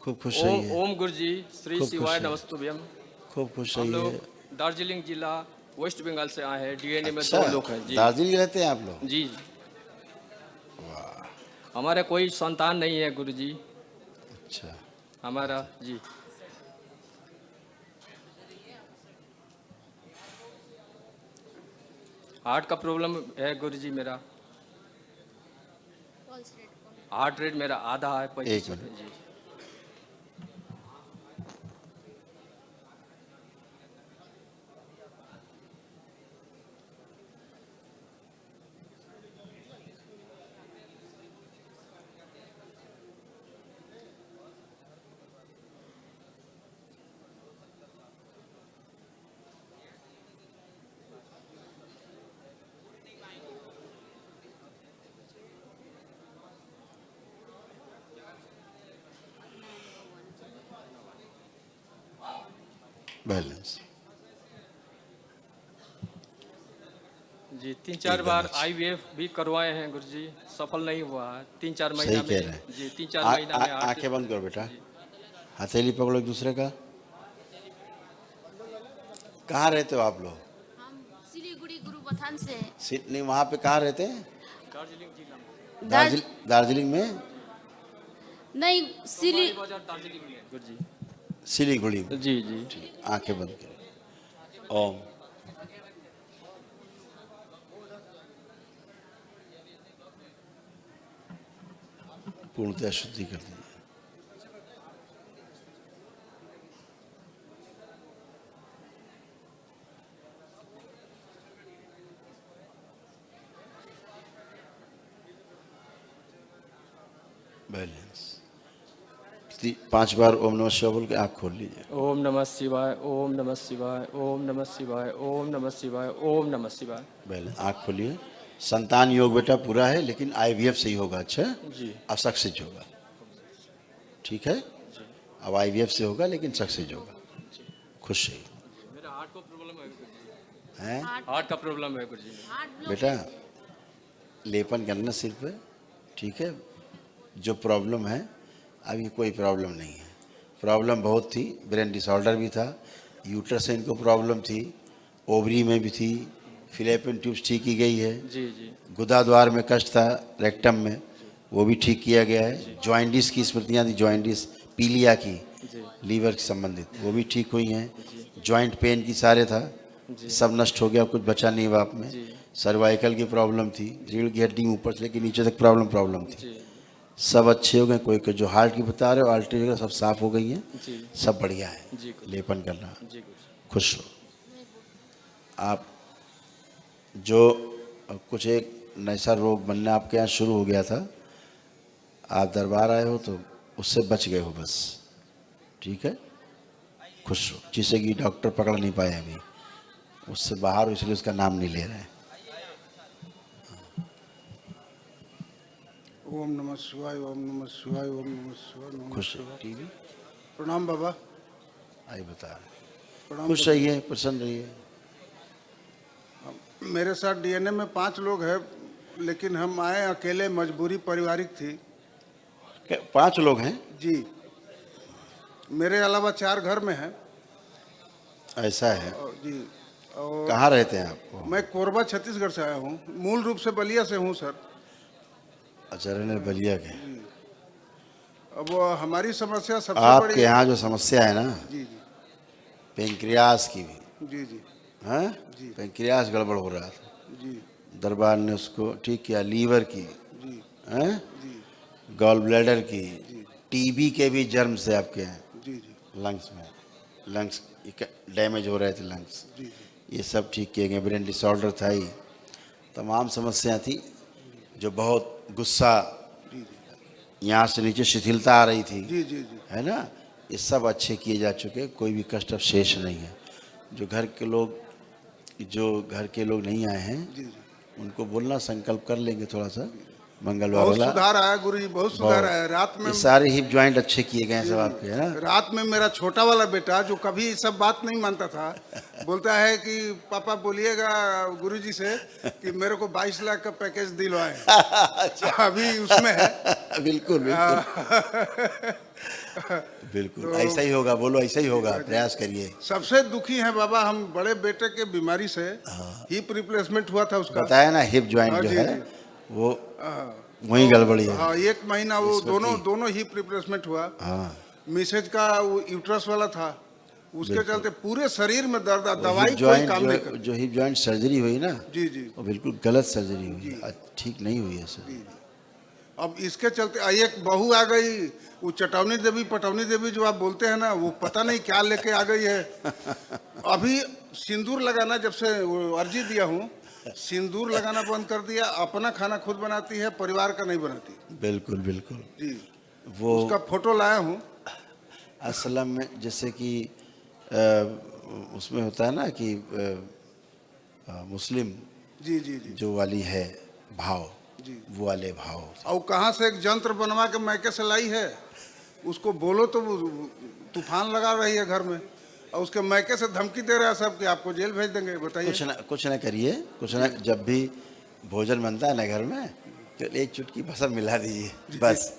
खूब खुश रहिए, ओम गुरु जी, श्री खूब शिवाय खुश रहिए। नमस्तुभ्यम। खूब खुश हम लोग रहिए। दार्जिलिंग जिला वेस्ट बंगाल से आए हैं, डीएनए में अच्छा, 2 लोग हैं जी। दार्जिलिंग रहते हैं आप लोग? जी। हमारे कोई संतान नहीं है गुरु जी। अच्छा। हमारा जी। हार्ट का प्रॉब्लम है गुरु जी मेरा। हार्ट रेट मेरा आधा है, 25 जी। बैलेंस जी। 3-4 बार IVF भी करवाए हैं गुरु जी, सफल नहीं हुआ है। 3-4 सही महीना कह रहे में हैं। जी, 3-4 महीना में आंखें बंद करो बेटा, हथेली पकड़ो एक दूसरे का। कहाँ रहते हो आप लोग? सिलीगुड़ी गुरुबथान से। सिडनी, वहाँ पे कहाँ रहते हैं? दार्जिलिंग जिला में। दार्जिलिंग में? नहीं सिली बाजार दार्जिलिंग में है गुरुजी। सिलीगुड़ी में। जी जी। ठीक, आंखें बंद करें। ओम। पूर्णतः शुद्धि कर दी। बैलेंस। 5 बार ओम नमः शिवाय बोल के आँख खोल लीजिए। ओम नमः शिवाय, ओम नमः शिवाय, ओम नमः शिवाय, ओम नमः शिवाय, ओम नमः शिवाय। बैलेंस। आँख खोलिए। संतान योग बेटा पूरा है, लेकिन IVF से ही होगा। अच्छा जी। अब सक्सेस होगा। ठीक है, अब IVF से होगा, लेकिन सक्सेस होगा। खुश है। मेरा हार्ट का प्रॉब्लम है गुरुजी। हैं? हार्ट का प्रॉब्लम है गुरुजी। बेटा लेपन करना सिर पे। ठीक है, जो प्रॉब्लम है अभी कोई प्रॉब्लम नहीं है। प्रॉब्लम बहुत थी, ब्रेन डिसऑर्डर भी था, यूट्रस में इनको प्रॉब्लम थी, ओवरी में भी थी, फिलिपिन ट्यूब्स ठीक की गई है। जी जी। गुदा द्वार में कष्ट था, रेक्टम में, वो भी ठीक किया गया है। जॉइंटिस की स्मृतियाँ थी, जॉइंटिस पीलिया की, लीवर से संबंधित, वो भी ठीक हुई हैं। जॉइंट पेन की सारे था, सब नष्ट हो गया, कुछ बचा नहीं बाप में। सर्वाइकल की प्रॉब्लम थी, रीढ़ की हड्डी ऊपर से लेकर नीचे तक प्रॉब्लम थी, सब अच्छे हो गए। कोई जो हार्ट की बता रहे हो, आर्टरी वगैरह सब साफ हो गई हैं, सब बढ़िया है। लेपन करना, खुश हो आप। जो कुछ एक नैसा रोग बनना आपके यहाँ शुरू हो गया था, आप दरबार आए हो तो उससे बच गए हो बस। ठीक है, खुश हो। जिसे कि डॉक्टर पकड़ नहीं पाए अभी, उससे बाहर हो, इसलिए उसका नाम नहीं ले रहे हैं। ओम नमः शिवाय, ओम नमः शिवाय, ओम नमः शिवाय, नमः खुश शिवाय। टीवी प्रणाम बाबा। आई बता रहे। प्रणाम खुश रहिए, प्रसन्न रहिए। मेरे साथ DNA में 5 लोग हैं, लेकिन हम आए अकेले, मजबूरी पारिवारिक थी। 5 लोग हैं जी। मेरे अलावा 4 घर में हैं। ऐसा है जी। और कहाँ रहते हैं आप? मैं कोरबा छत्तीसगढ़ से आया हूँ, मूल रूप से बलिया से हूँ सर। अच्छा, रहने बलिया के। अब हमारी समस्या सबसे आपके बड़ी यहाँ जो समस्या है ना, जी जी पेंक्रियास की भी, जी जी हाँ, जी। पेंक्रियास गड़बड़ हो रहा था, जी दरबार ने उसको ठीक किया। लीवर की, जी हैं, जी गॉल ब्लैडर की, टीबी के भी जर्म से आपके हैं, जी जी लंग्स में, लंग्स डैमेज हो रहे थे लंग्स, जी ये सब ठीक किए गए। ब्रेन डिसऑर्डर था ही, तमाम समस्या थी। जो बहुत गुस्सा, यहाँ से नीचे शिथिलता आ रही थी, जी जी जी है ना, ये सब अच्छे किए जा चुके। कोई भी कष्ट अब शेष नहीं है। जो घर के लोग नहीं आए हैं, जी जी। उनको बोलना, संकल्प कर लेंगे थोड़ा सा मंगलवार बहुत वाला। सुधार आया गुरु जी, बहुत सुधार आया। रात में ये सारे हिप जॉइंट अच्छे किए गए हैं सब आपके, है ना। रात में मेरा छोटा वाला बेटा, जो कभी सब बात नहीं मानता था, बोलता है कि पापा बोलिएगा गुरुजी से कि मेरे को 22 लाख का पैकेज दिलवाए। अभी उसमें है। बिल्कुल बिल्कुल तो ऐसा ही होगा, बोलो ऐसा ही होगा, प्रयास करिए। सबसे दुखी है बाबा हम, बड़े बेटे के बीमारी से हिप रिप्लेसमेंट हुआ था उसका। बताया ना, हिप जॉइंट जो है वो वही गड़बड़ी है। हाँ, 1 महीना वो दोनों हिप रिप्लेसमेंट हुआ। हाँ, मिसेज का वो यूट्रस वाला था, उसके चलते पूरे शरीर में दर्द, वो दवाई हिप कोई जॉइंट काम नहीं कर। जो हिप जॉइंट सर्जरी हुई ना, जी जी वो बिल्कुल गलत सर्जरी हुई, ठीक नहीं हुई है सर। अब इसके चलते एक बहू आ गई, वो पटौनी देवी जो आप बोलते हैं ना, वो पता नहीं क्या लेके आ गई है। अभी सिंदूर लगाना, जब से वो अर्जी दिया हूँ, सिंदूर लगाना बंद कर दिया। अपना खाना खुद बनाती है, परिवार का नहीं बनाती। बिल्कुल बिल्कुल जी। वो उसका फोटो लाया हूँ। असल में जैसे कि उसमें होता है ना कि मुस्लिम जी जी जी जो वाली है भाव, जी, वो वाले भाव। और कहाँ से एक यंत्र बनवा के मैके से लाई है, उसको बोलो तो वो तूफान लगा रही है घर में, और उसके मैके से धमकी दे रहा है सब कि आपको जेल भेज देंगे। बताइए। कुछ ना करिए, कुछ ना, जब भी भोजन बनता है ना घर में, तो एक चुटकी बसर मिला दीजिए बस।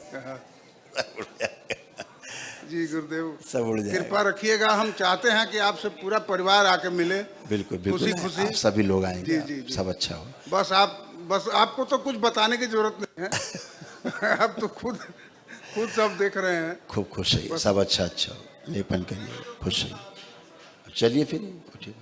जी गुरुदेव, सब उड़ जाएगा। कृपा रखिएगा। हम चाहते हैं कि आपसे पूरा परिवार आके मिले। बिल्कुल बिल्कुल, खुशी आप सभी लोग आएंगे, जी, जी। सब अच्छा हो। बस आपको तो कुछ बताने की जरूरत नहीं है। आप तो खुद खुद सब देख रहे हैं। खूब खुश रहिए, सब अच्छा अच्छा हो, लेपन करिए, खुश रहिए। चलिए फिर उठिए।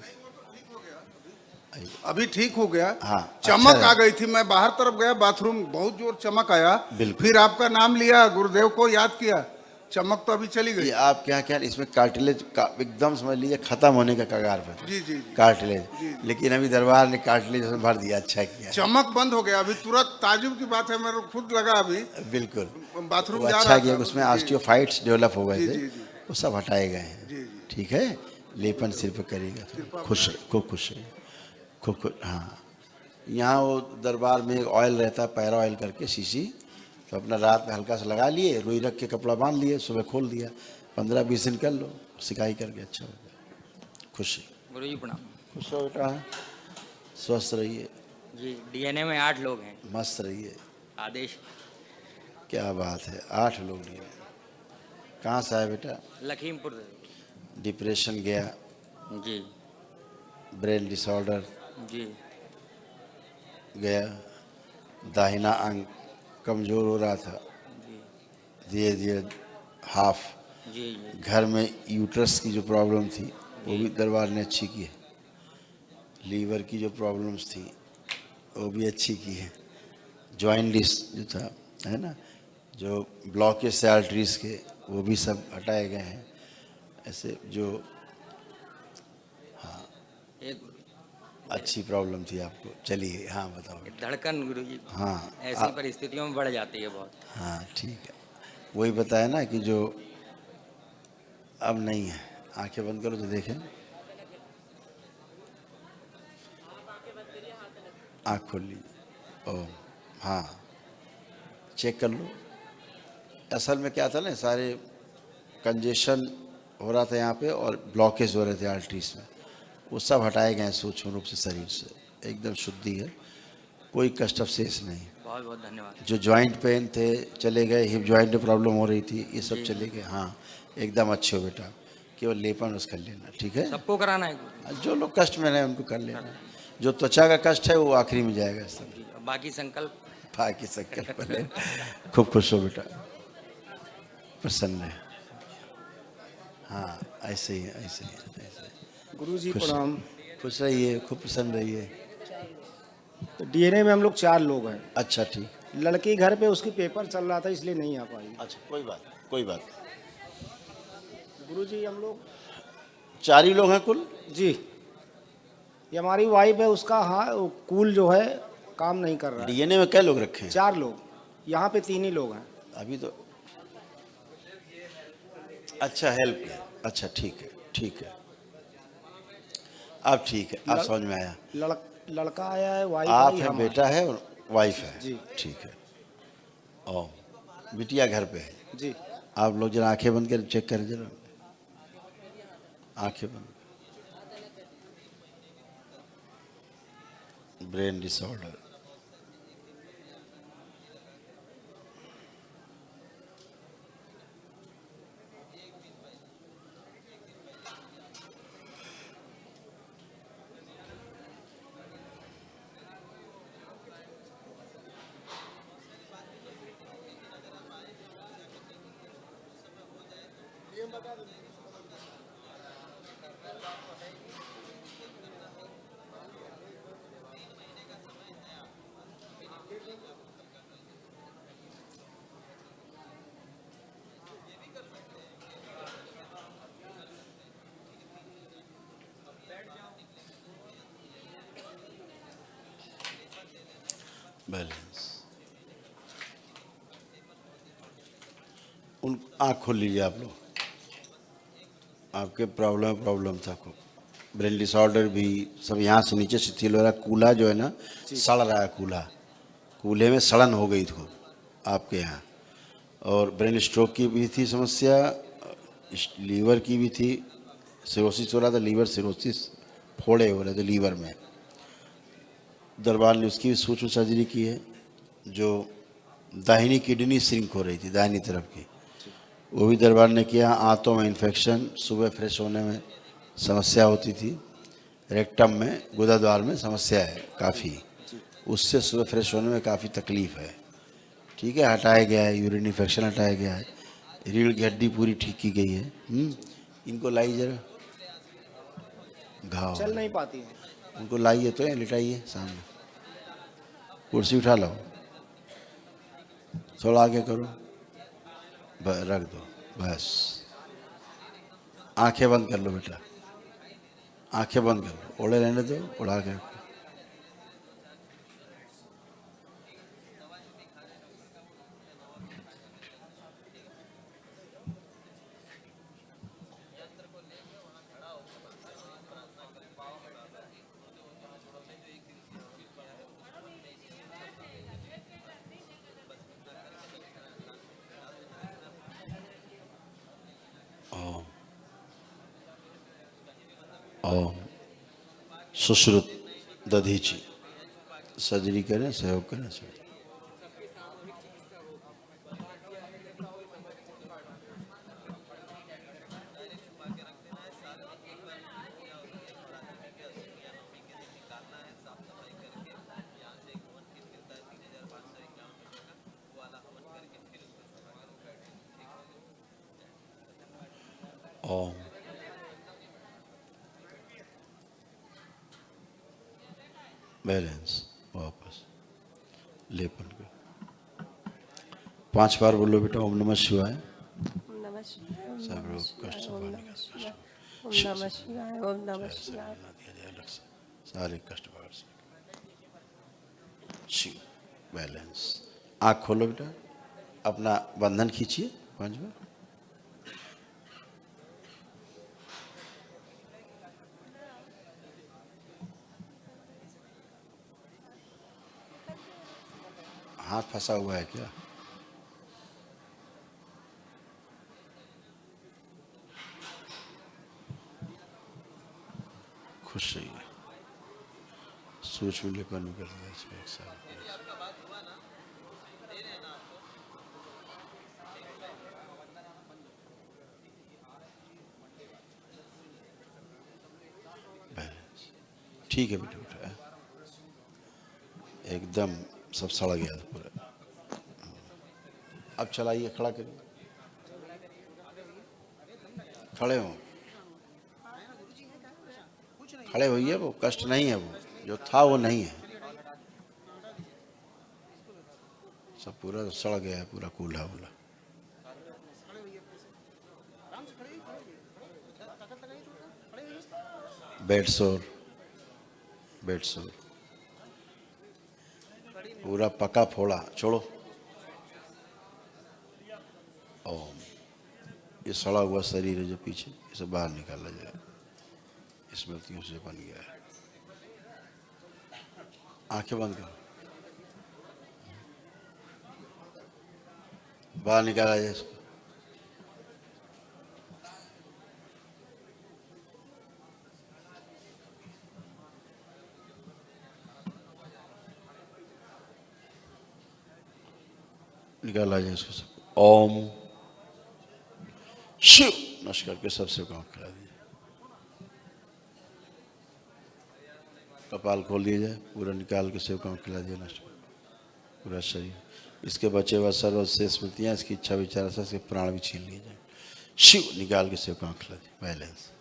अभी ठीक हो गया। हाँ, चमक अच्छा आ गई थी, मैं बाहर तरफ गया बाथरूम, बहुत जोर चमक आया। बिल्कुल। फिर आपका नाम लिया, गुरुदेव को याद किया, चमक तो अभी चली गई। ये आप क्या क्या इसमें कार्टिलेज का एकदम समझ लीजिए खत्म होने का कगार पे था। जी जी जी। कार्टिलेज, लेकिन अभी दरबार ने कार्टिलेज उसमें भर दिया, अच्छा किया। चमक बंद हो गया अभी तुरंत। ताजुब की बात है, मेरे को खुद लगा अभी बिल्कुल बाथरूम वो जा अच्छा रहा किया था। उसमें ऑस्टियोफाइट्स डेवलप हो गए जी, थे, जी, जी। वो सब हटाए गए हैं। ठीक है, लेपन सिर पे करिएगा, खुश है, खूब खुश है, खूब खुश। हाँ, यहाँ वो दरबार में एक ऑयल रहता है, पैरा ऑयल करके शीशी, तो अपना रात में हल्का सा लगा लिए, रुई रख के कपड़ा बांध लिए, सुबह खोल दिया, 15-20 दिन कर लो, सिकाई करके अच्छा हो गया। खुश है, गुरु जी प्रणाम। खुश हो बेटा, स्वस्थ रहिए जी। डीएनए में 8 लोग हैं। मस्त रहिए। आदेश। क्या बात है, 8 लोग नहीं है। कहाँ से आए बेटा? लखीमपुर। डिप्रेशन गया जी ब्रेन डिसऑर्डर जी गया, दाहिना अंग कमज़ोर हो रहा था, धीरे धीरे हाफ। जी जी। घर में यूट्रस की जो प्रॉब्लम थी वो भी दरबार ने अच्छी की है, लीवर की जो प्रॉब्लम्स थी वो भी अच्छी की है, जॉइंटिस जो था है ना, जो ब्लॉकेज थे आर्टरीज के वो भी सब हटाए गए हैं। ऐसे जो हाँ एक अच्छी प्रॉब्लम थी आपको। चलिए हाँ बताओ। धड़कन गुरु जी हाँ ऐसी परिस्थितियों में बढ़ जाती है बहुत। हाँ ठीक है, वही बताया ना कि जो अब नहीं है। आंखें बंद करो तो देखें, आँख खोल लीजिए। ओ हाँ, चेक कर लो। असल में क्या था ना, सारे कंजेशन हो रहा था यहाँ पे और ब्लॉकेज हो रहे थे आर्टरीज में, वो सब हटाए गए सूक्ष्म रूप से, शरीर से एकदम शुद्धि है, कोई कष्ट अवशेष नहीं। बहुत बहुत धन्यवाद। जो जॉइंट पेन थे चले गए, हिप जॉइंट में प्रॉब्लम हो रही थी ये सब चले गए। हाँ एकदम अच्छे हो बेटा, केवल लेपन बस कर लेना, ठीक है। सबको कराना है, जो लोग कष्ट में रहे उनको कर लेना, जो त्वचा का कष्ट है वो आखिरी में जाएगा सब, बाकी संकल्प। बाकी संकल्प ले। खूब खुश हो बेटा, प्रसन्न है। हाँ ऐसे ही ऐसे ही ऐसे ही। गुरुजी खुश- प्रणाम। खुश रहिए, खूब प्रसन्न रहिए। तो डीएनए में हम लोग 4 लोग हैं। अच्छा ठीक। लड़की घर पे उसकी पेपर चल रहा था इसलिए नहीं आ पाई। अच्छा कोई बात, कोई बात। गुरुजी हम लोग 4 ही लोग हैं कुल? जी, ये हमारी वाइफ है, उसका हाँ कूल जो है काम नहीं कर रहा है। डीएनए में क्या लोग रखे हैं? 4 लोग, यहाँ पे 3 ही लोग हैं अभी तो। अच्छा हेल्प किया, अच्छा ठीक है ठीक है, अब ठीक है, अब समझ में आया। लड़का आया है, वाइफ आप आई, है, हम बेटा है और वाइफ है जी। ठीक है। ओ बिटिया घर पे है जी। आप लोग जरा आंखें बंद कर चेक करें जरा, आंखें बंद। Brain disorder, balance. उन आँख खोल लीजिए आप लोग, आपके प्रॉब्लम था खूब, ब्रेन डिसऑर्डर भी सब यहाँ से नीचे शिथिल हो रहा है। कूल्हा जो है ना सड़ रहा है, कूल्हे में सड़न हो गई थी आपके यहाँ, और ब्रेन स्ट्रोक की भी थी समस्या, लीवर की भी थी, सिरोसिस हो रहा था, लीवर सिरोसिस, फोड़े हो रहे थे लीवर में। दरबार ने उसकी भी सूक्ष्म सर्जरी की है। जो दाहिनी किडनी श्रिंक हो रही थी दाहिनी तरफ की, वो भी दरबार ने किया। आंतों में इन्फेक्शन, सुबह फ्रेश होने में समस्या होती थी, रेक्टम में गुदाद्वार में समस्या है काफ़ी, उससे सुबह फ्रेश होने में काफ़ी तकलीफ़ है। ठीक है, हटाया गया है, यूरिन इन्फेक्शन हटाया गया है, रीढ़ की हड्डी पूरी ठीक की गई है। इनको लाइए जरा, घाव चल नहीं पाती है। उनको लाइए तो लिटाइए सामने, कुर्सी उठा लो, थोड़ा आगे करो, रख दो, बस। आंखें बंद कर लो बेटा, आंखें बंद कर लो, ओढ़े रहने दो, उड़ा के रखो। ओम सुश्रुत दधीची सर्जरी करें, सहयोग करें सर। ओम बैलेंस वापस लेपन कर 5 बार बोलो बेटा, ओम नमः शिवाय। सब लोग कष्ट से बाहर निकल, सारे कष्ट बाहर से। शिव बैलेंस। आँख खोलो बेटा, अपना बंधन खींचिए 5 बार। हाथ फंसा हुआ है क्या? खुश रहिए, सूक्ष्म लेपन कर दिया इसमें एक साल। ठीक है बेटा, बेटा एकदम सब सड़ गया था पूरा। अब चलाइए, खड़ा करिए, खड़े हो, खड़े होइए। वो कष्ट नहीं है, वो जो था वो नहीं है, सब पूरा सड़ गया है, पूरा कूल्हा वूल्हा। बेड सोर, बेड सोर पूरा पका फोड़ा, छोड़ो। ओम ये सड़ा हुआ शरीर है जो पीछे, इसे बाहर निकाला जाए, स्मृतियों से बन गया है। आंखें बंद करो, बाहर निकाला जाए इसको। निकाला जाए इसको सब। ओम शिव नष्ट करके सबसे काम करा दिए। कपाल खोल दिया जाए, पूरा निकाल के सेव काम खिला दिया, नष्ट पूरा शरीर। इसके बचे हुआ सर्व से स्मृतियाँ, इसकी इच्छा विचार से इसके प्राण भी छीन लिए जाए। शिव निकाल के सेव काम खिला दिया। बैलेंस।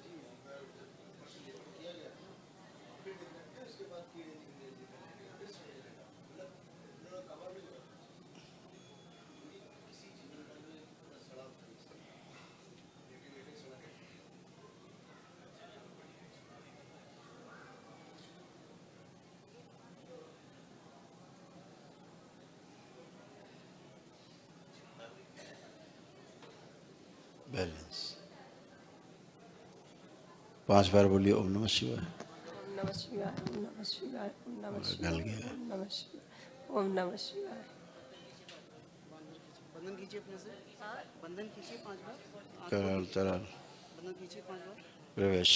बैलेंस। 5 बार बोलिए ओम नमः शिवाय। ओम नमः शिवाय, ओम नमः शिवाय, ओम नमः गल शिवाय, गया। ओम नमः शिवाय, ओम नमः शिवाय। बंधन कीजिए अपने से, बंधन कीजिए 5 बार। कराल तराल बंधन कीजिए 5 बार। प्रवेश।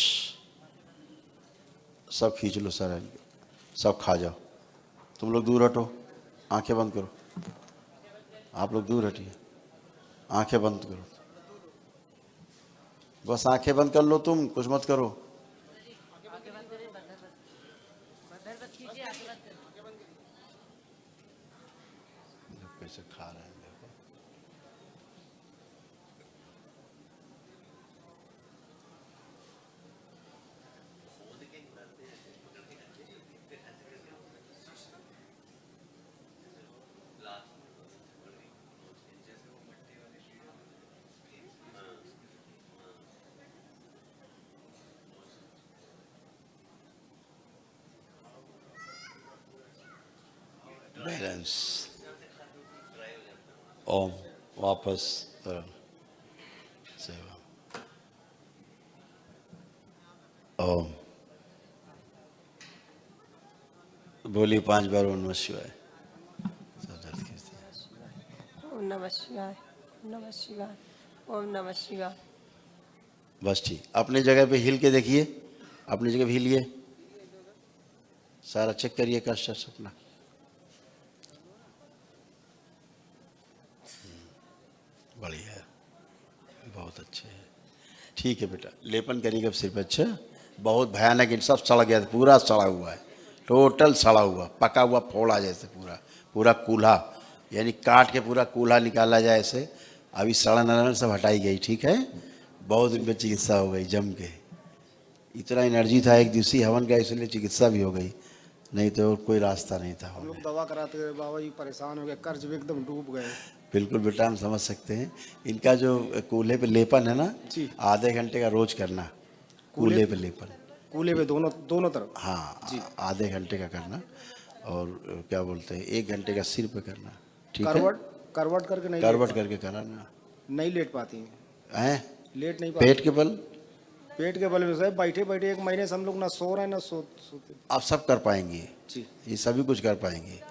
सब खींच लो सारा, सब खा जाओ। तुम लोग दूर हटो, आंखें बंद करो। आप लोग दूर हटिए, आंखें बंद करो। बस आंखें बंद कर लो, तुम कुछ मत करो। कैसे खा रहे हैं देखो। बैलेंस। ओम वापस सेवा। ओम बोली 5 बार ओम नमः शिवाय। ओम नमः शिवाय, ओम नमः शिवाय, ओम नमः शिवाय। बस ठीक, अपनी जगह पे हिल के देखिए, अपनी जगह पे हिलिए, सारा चेक करिए कष्ट अपना। बढ़िया है, बहुत अच्छे है। ठीक है बेटा, लेपन करिएगा सिर पे। अच्छा, बहुत भयानक, इन सब सड़ गया था, पूरा सड़ा हुआ है, टोटल सड़ा हुआ, पका हुआ फोड़ा जैसे, पूरा पूरा कूल्हा, यानी काट के पूरा कूल्हा निकाला जाए ऐसे। अभी सड़न अड़न सब हटाई गई। ठीक है, बहुत दिन में चिकित्सा हो गई जम के। इतना एनर्जी था एक दिवसीय हवन का, इसलिए चिकित्सा भी हो गई, नहीं तो कोई रास्ता नहीं था। हम लोग दवा कराते हुए बाबा जी परेशान हो गए, कर्ज में एकदम डूब गए। बिल्कुल बेटा, हम समझ सकते हैं। इनका जो कूल्हे पे लेपन है ना, आधे घंटे का रोज करना, कूल्हे पे लेपन, कूल्हे पे दोनों तरफ। हाँ, आधे घंटे का करना, और क्या बोलते हैं 1 घंटे का सिर पे करना। ठीक है, करवट करके नहीं, करवट करके कराना। नहीं लेट पाती हैं, लेट नहीं पाती। पेट के बल, पेट के बल में साहब बैठे बैठे 1 महीने से हम लोग ना सो रहे हैं ना सोते। आप सब कर पाएंगे जी, ये सभी कुछ कर पाएंगे।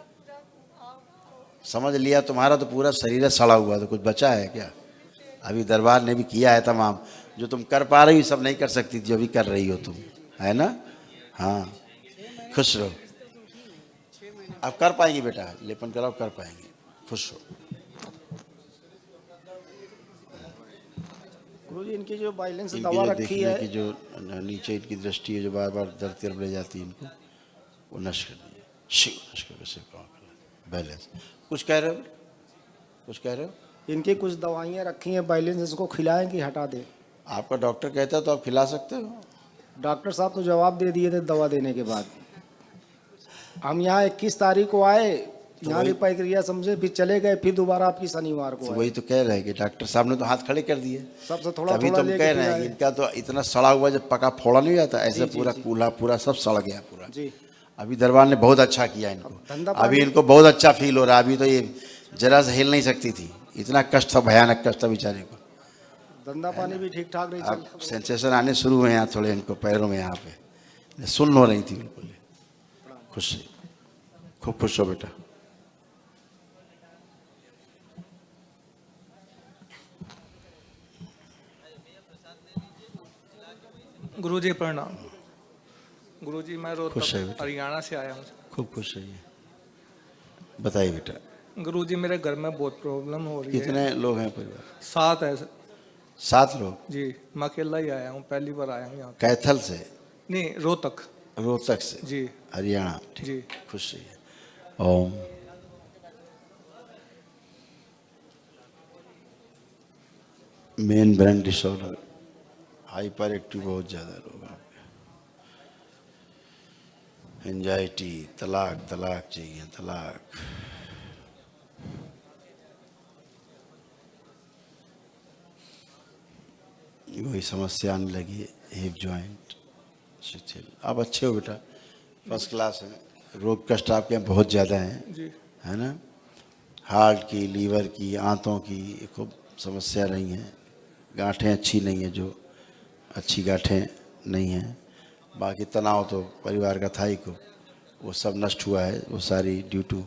समझ लिया, तुम्हारा तो पूरा शरीर सड़ा हुआ, तो कुछ बचा है क्या? अभी दरबार ने भी किया है तमाम, जो तुम कर पा रही हो सब नहीं कर सकती थी, अभी कर रही हो तुम, है ना? हाँ, खुश रहो, अब कर पाएंगे बेटा, लेपन कराओ, कर पाएंगे, खुश हो। गुरुजी इनकी जो बैलेंस इनकी दवा जो रखी देखने है, की जो नीचे इनकी दृष्टि है, जो बार बार दर तरफ ले जाती है इनको, वो नष्ट कर दीजिए। शिव नष्ट कर, वैसे बैलेंस। कुछ कह रहे हो, कुछ कह रहे हो? इनकी कुछ दवाइयाँ रखी हैं, बैलेंस इसको खिलाएं कि हटा दें? आपका डॉक्टर कहता है तो आप खिला सकते हो। डॉक्टर साहब तो जवाब दे दिए थे दवा देने के बाद। हम यहाँ 21 तारीख को आए, यहाँ की प्रक्रिया समझे, फिर चले गए, फिर दोबारा आपकी शनिवार को वही तो कह रहे हैं कि डॉक्टर साहब ने तो हाथ खड़े कर दिए, सबसे थोड़ा तभी थोड़ा तुम लेके कह रहे हैं। इनका तो इतना सड़ा हुआ, जब पका फोड़ा नहीं जाता ऐसे, पूरा कूल्हा पूरा सब सड़ गया पूरा। जी, अभी दरबार ने बहुत अच्छा किया इनको, धंधा अभी इनको बहुत अच्छा फील हो रहा है। अभी तो ये जरा से हिल नहीं सकती थी, इतना कष्ट था, भयानक कष्ट था बेचारे को। धंधा पानी भी ठीक ठाक नहीं चल अब सेंसेशन आने शुरू हुए हैं थोड़े इनको पैरों में, यहाँ पे सुन हो रही थी बिल्कुल। खुश, खूब खुश हो बेटा। गुरुजी प्रणाम। गुरुजी मैं खुश है रोहतक बेटा। हरियाणा से आया हूँ। खूब खुश रहिए, बताइए बेटा। गुरुजी मेरे घर में बहुत प्रॉब्लम हो रही है। कितने लोग हैं परिवार? 7 है 7 लोग? जी, मैं अकेला ही आया हूँ, पहली बार आया हूँ यहाँ। कैथल से? नहीं, रोहतक। रोहतक से? जी, हरियाणा। जी, खुश रहिए। Om. Main brain disorder, hyperactive बहुत ज़्यादा लोग हैं, एंजाइटी, तलाक तलाक चाहिए, तलाक। वही समस्या आने लगी, हिप जॉइंट शिथिल। आप अच्छे हो बेटा, फर्स्ट क्लास है। रोग कष्ट आपके यहाँ बहुत ज़्यादा हैं, जी, है ना? हार्ट की, लीवर की, आंतों की खूब समस्या रही हैं। गांठें अच्छी नहीं है, जो अच्छी गांठें नहीं हैं। बाकी तनाव तो परिवार का था ही को, वो सब नष्ट हुआ है। वो सारी ड्यू टू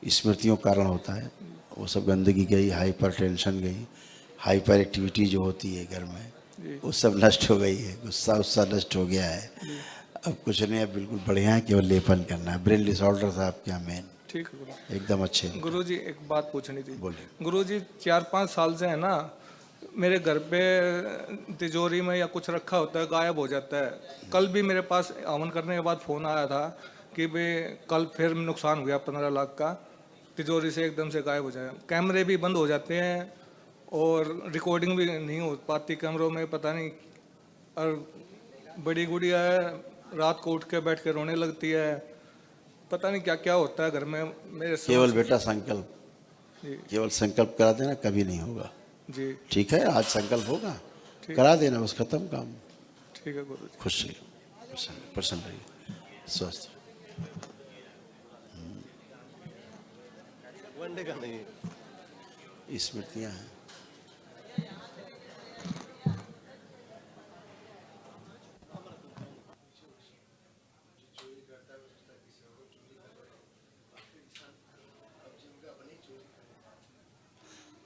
स्मृतियों के कारण होता है। वो सब गंदगी गई, हाइपर टेंशन गई, हाइपर एक्टिविटी जो होती है घर में, वो सब नष्ट हो गई है। गुस्सा उस्सा नष्ट हो गया है। अब कुछ नहीं है, बिल्कुल बढ़िया है, केवल लेपन करना है। ब्रेन डिसऑर्डर था आपके यहाँ मेन। ठीक है गुरु। एकदम अच्छे। गुरुजी एक बात पूछनी थी। बोलिए। गुरुजी 4-5 साल से है ना, मेरे घर पे तिजोरी में या कुछ रखा होता है, गायब हो जाता है। कल भी मेरे पास हवन करने के बाद फ़ोन आया था कि भाई कल फिर नुकसान हो गया 15 लाख का, तिजोरी से एकदम से गायब हो जाए। कैमरे भी बंद हो जाते हैं और रिकॉर्डिंग भी नहीं हो पाती कैमरों में, पता नहीं। और बड़ी गुड़िया है, रात को उठ के बैठ के रोने लगती है, पता नहीं क्या क्या होता है घर में मेरे। केवल बेटा संकल्प, जी केवल संकल्प करा देना, कभी नहीं होगा। जी ठीक है, आज संकल्प होगा, ठीक। करा देना, बस खत्म काम। ठीक है गुरु जी। खुश रहिए, प्रसन्न रहिए, स्वस्थ वनडे का नहीं, स्मृतियाँ हैं।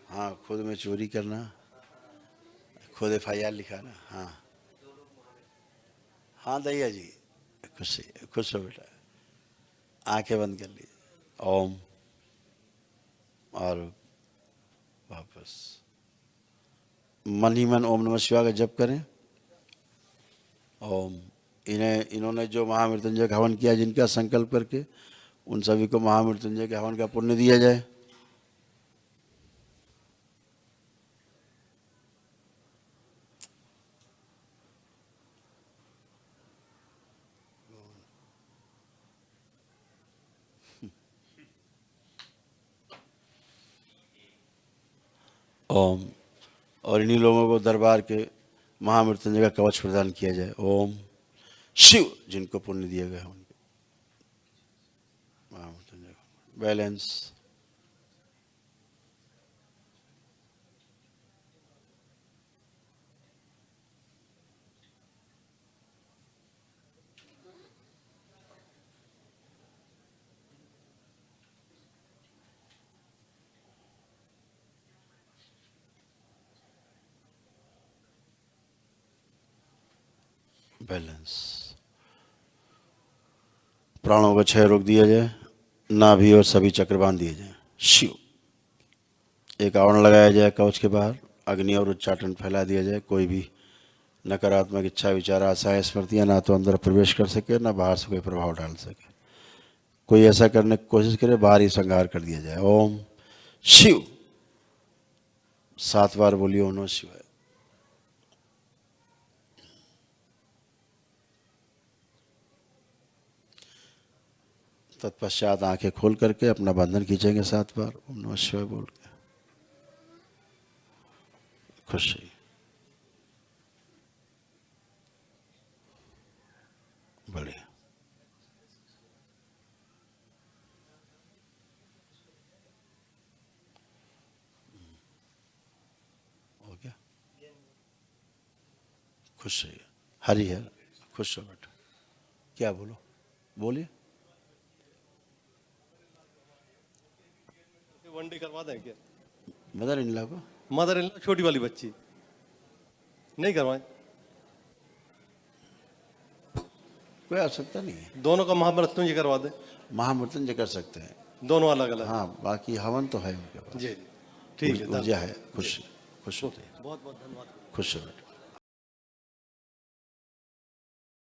हाँ, खुद में चोरी करना, खुद FIR लिखाना। हाँ हाँ दैया जी, खुश हो बेटा, आंखें बंद कर लीजिए, ओम, और वापस मन ही मन ओम नमः शिवाय का जप करें। ओम। इन्होंने जो महामृत्युंजय का हवन किया, जिनका संकल्प करके, उन सभी को महामृत्युंजय के हवन का पुण्य दिया जाए। ओम। और इन्हीं लोगों को दरबार के महामृत्युंजय का कवच प्रदान किया जाए। ओम। शिव, जिनको पुण्य दिए गए उनके महामृत्युंजय बैलेंस। बैलेंस। प्राणों का क्षय रोक दिया जाए, नाभि और सभी चक्र बांध दिए जाए। शिव। एक आवरण लगाया जाए कवच के बाहर, अग्नि और उच्चाटन फैला दिया जाए। कोई भी नकारात्मक इच्छा, विचार, आशाएं, स्मृतियां ना तो अंदर प्रवेश कर सके, ना बाहर से कोई प्रभाव डाल सके। कोई ऐसा करने की कोशिश करे, बाहर ही संहार कर दिया जाए। ओम शिव। 7 बार बोलिए ओम नमः शिवाय। तत्पश्चात आंखें खोल करके अपना बंधन खींचेंगे 7 बार ओम नमः शिवाय बोल के। खुशी। बढ़िया। हो गया। खुश रहिए। हरि हर। खुश हो बेटा। क्या बोलो, बोलिए। वनडे करवा दें क्या? मदर इन लॉ को? मदर इन लॉ छोटी वाली बच्ची नहीं करवाएं? कोई आवश्यकता नहीं है। दोनों का महामृत्युंजय करवा दें। महामृत्युंजय कर सकते हैं दोनों अलग अलग। हाँ, बाकी हवन तो है उनके पास। जी ठीक है, ऊर्जा है। खुश होते हैं। बहुत बहुत धन्यवाद। खुश हो बेटा।